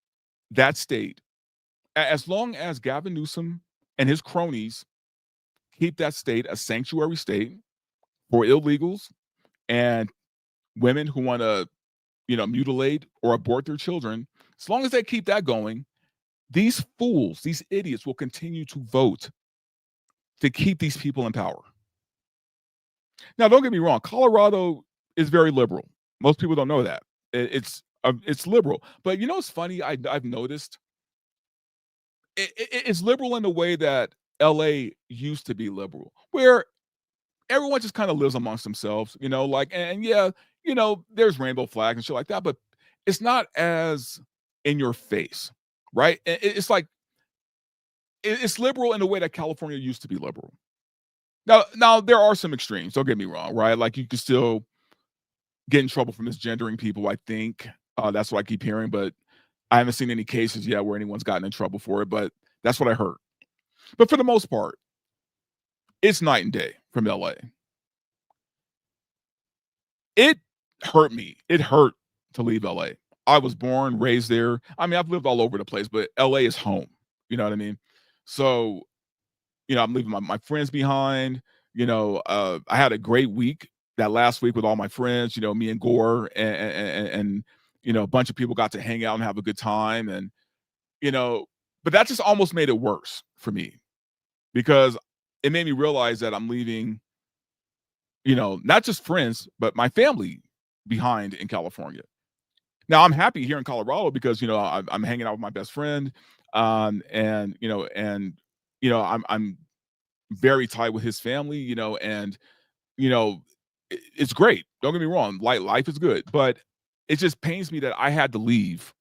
that state, as long as Gavin Newsom and his cronies keep that state a sanctuary state for illegals and women who want to, mutilate or abort their children, as long as they keep that going, these fools, these idiots will continue to vote to keep these people in power. Now, don't get me wrong, Colorado is very liberal. Most people don't know that. It's liberal. But it's funny, I've noticed it's liberal in the way that LA used to be liberal, where everyone just kind of lives amongst themselves, there's rainbow flags and shit like that, but it's not as in your face, right? It's like it's liberal in the way that California used to be liberal. Now there are some extremes, don't get me wrong, right? Like you can still get in trouble for misgendering people, I think. That's what I keep hearing, but I haven't seen any cases yet where anyone's gotten in trouble for it, but that's what I heard. But for the most part, it's night and day from LA. It hurt me. It hurt to leave LA. I was born, raised there. I mean, I've lived all over the place, but LA is home. You know what I mean? So, I'm leaving my friends behind. I had a great week that last week with all my friends, me and Gore and a bunch of people got to hang out and have a good time. And, but that just almost made it worse for me because it made me realize that I'm leaving, not just friends, but my family behind in California. Now I'm happy here in Colorado because, I'm hanging out with my best friend. I'm very tight with his family, it's great. Don't get me wrong. Life is good, but it just pains me that I had to leave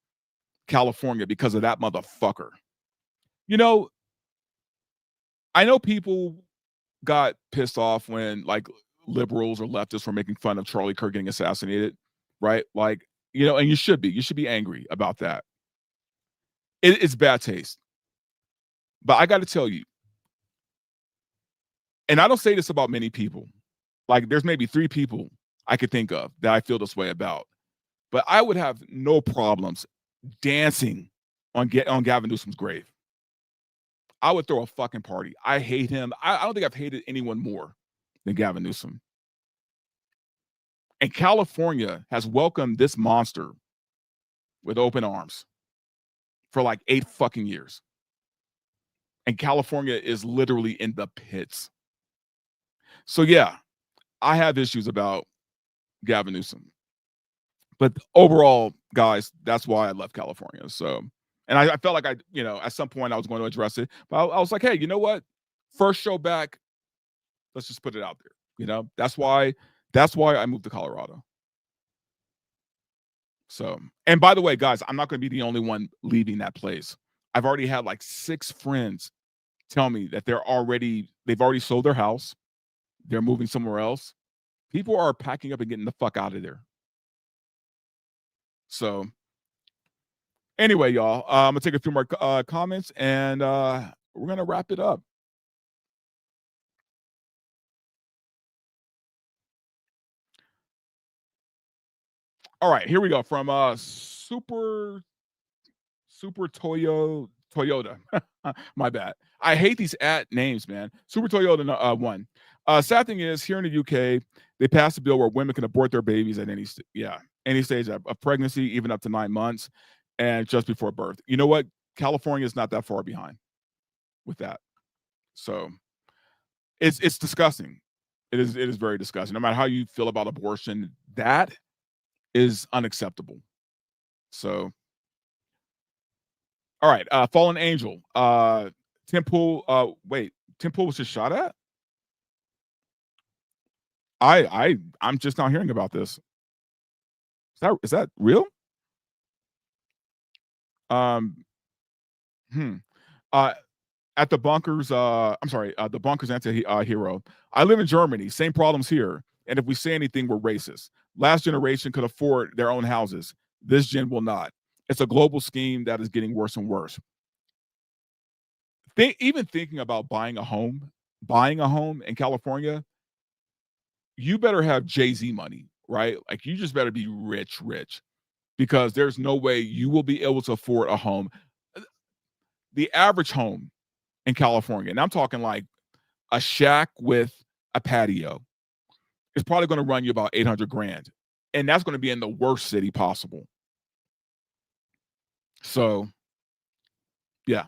California because of that motherfucker. I know people got pissed off when liberals or leftists were making fun of Charlie Kirk getting assassinated, right? And you should be angry about that. It's bad taste. But I got to tell you, and I don't say this about many people, there's maybe 3 people I could think of that I feel this way about, but I would have no problems dancing on Gavin Newsom's grave. I would throw a fucking party. I hate him. I don't think I've hated anyone more than Gavin Newsom. And California has welcomed this monster with open arms for 8 fucking years. And California is literally in the pits. So yeah, I have issues about Gavin Newsom. But overall, guys, that's why I left California. So, and I felt like at some point I was going to address it. But I was like, hey, you know what? First show back, let's just put it out there. That's why I moved to Colorado. So, and by the way, guys, I'm not going to be the only one leaving that place. I've already had 6 friends tell me that they've already sold their house. They're moving somewhere else. People are packing up and getting the fuck out of there. So anyway, y'all, I'm going to take a few more comments and we're going to wrap it up. All right, here we go from Super Toyota. My bad. I hate these names, man. Super Toyota 1. Sad thing is, here in the UK, they passed a bill where women can abort their babies at any stage of pregnancy, even up to 9 months, and just before birth. You know what? California is not that far behind with that. So it's disgusting. It is very disgusting. No matter how you feel about abortion, that is unacceptable. So, all right, Fallen Angel. Tim Pool, wait, Tim Pool was just shot at? I'm just not hearing about this. Is that real? At the bunkers, the bunkers anti-hero. I live in Germany. Same problems here. And if we say anything, we're racist. Last generation could afford their own houses. This gen will not. It's a global scheme that is getting worse and worse. Even thinking about buying a home in California, you better have Jay-Z money, right? Like, you just better be rich, because there's no way you will be able to afford a home. The average home in California, and I'm talking like a shack with a patio, is probably going to run you about $800,000, and that's going to be in the worst city possible. So, yeah.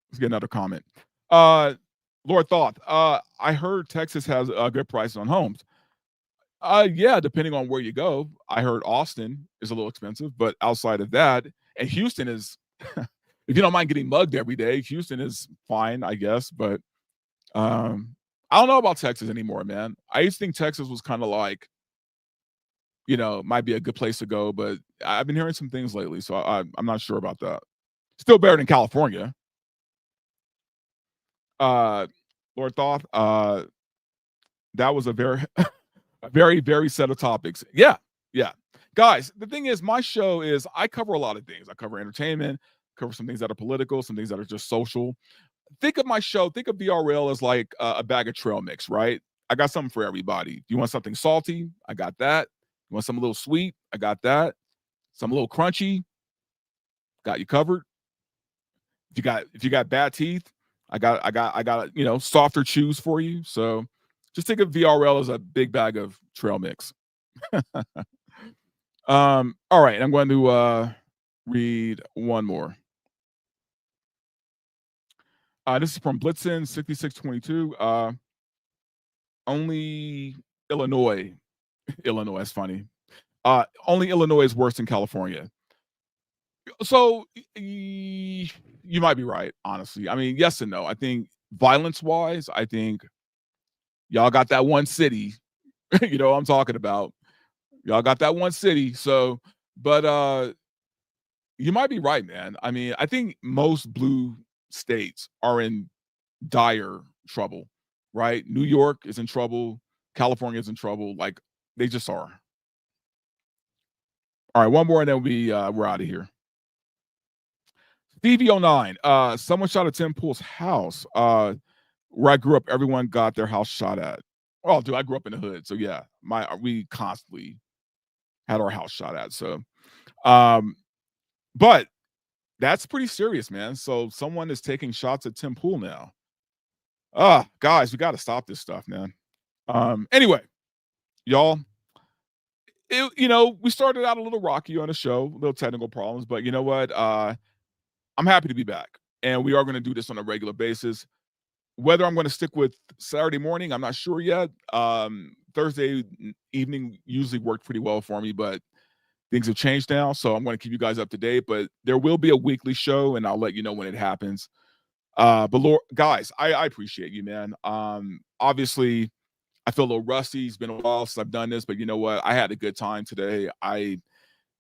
Let's get another comment. Lord Thoth, I heard Texas has a good price on homes. Yeah, depending on where you go. I heard Austin is a little expensive, but outside of that, and Houston is, if you don't mind getting mugged every day, Houston is fine, I guess. But I don't know about Texas anymore, man. I used to think Texas was kind of like, might be a good place to go, but I've been hearing some things lately, so I'm not sure about that. Still better than California. Lord Thoth, that was a very, very set of topics. Yeah. Guys, the thing is, my show is, I cover a lot of things. I cover entertainment, cover some things that are political, some things that are just social. Think of my show, think of VRL as like a bag of trail mix, right? I got something for everybody. You want something salty? I got that. You want something a little sweet? I got that. Some a little crunchy? Got you covered. If you got bad teeth, I got softer chews for you. So just think of VRL as a big bag of trail mix. All right, I'm going to read one more. This is from Blitzen 6622. Only Illinois. Illinois, that's funny. Only Illinois is worse than California. So you might be right, honestly. I mean, yes and no. I think violence-wise, I think y'all got that one city. You know what I'm talking about. Y'all got that one city. So, but you might be right, man. I mean, I think most blue states are in dire trouble, right? New York is in trouble. California is in trouble. Like, they just are. All right, one more and then we're out of here. Stevie09, someone shot at Tim Pool's house. Where I grew up, everyone got their house shot at. Oh, dude, I grew up in the hood. So yeah, we constantly had our house shot at. So, but that's pretty serious, man. So someone is taking shots at Tim Pool now. Guys, we got to stop this stuff, man. Anyway, y'all, we started out a little rocky on the show, little technical problems, but you know what? I'm happy to be back, and we are going to do this on a regular basis. Whether I'm going to stick with Saturday morning, I'm not sure yet. Thursday evening usually worked pretty well for me, but things have changed now, so I'm going to keep you guys up to date. But there will be a weekly show, and I'll let you know when it happens. But Lord, guys, I appreciate you, man. Obviously, I feel a little rusty. It's been a while since I've done this, but you know what? I had a good time today.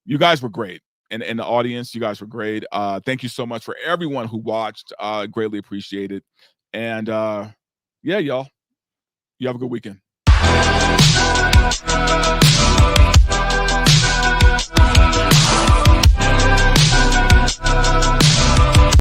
You guys were great. And the audience, you guys were great. Thank you so much for everyone who watched. Greatly appreciate it. And yeah, y'all, you have a good weekend.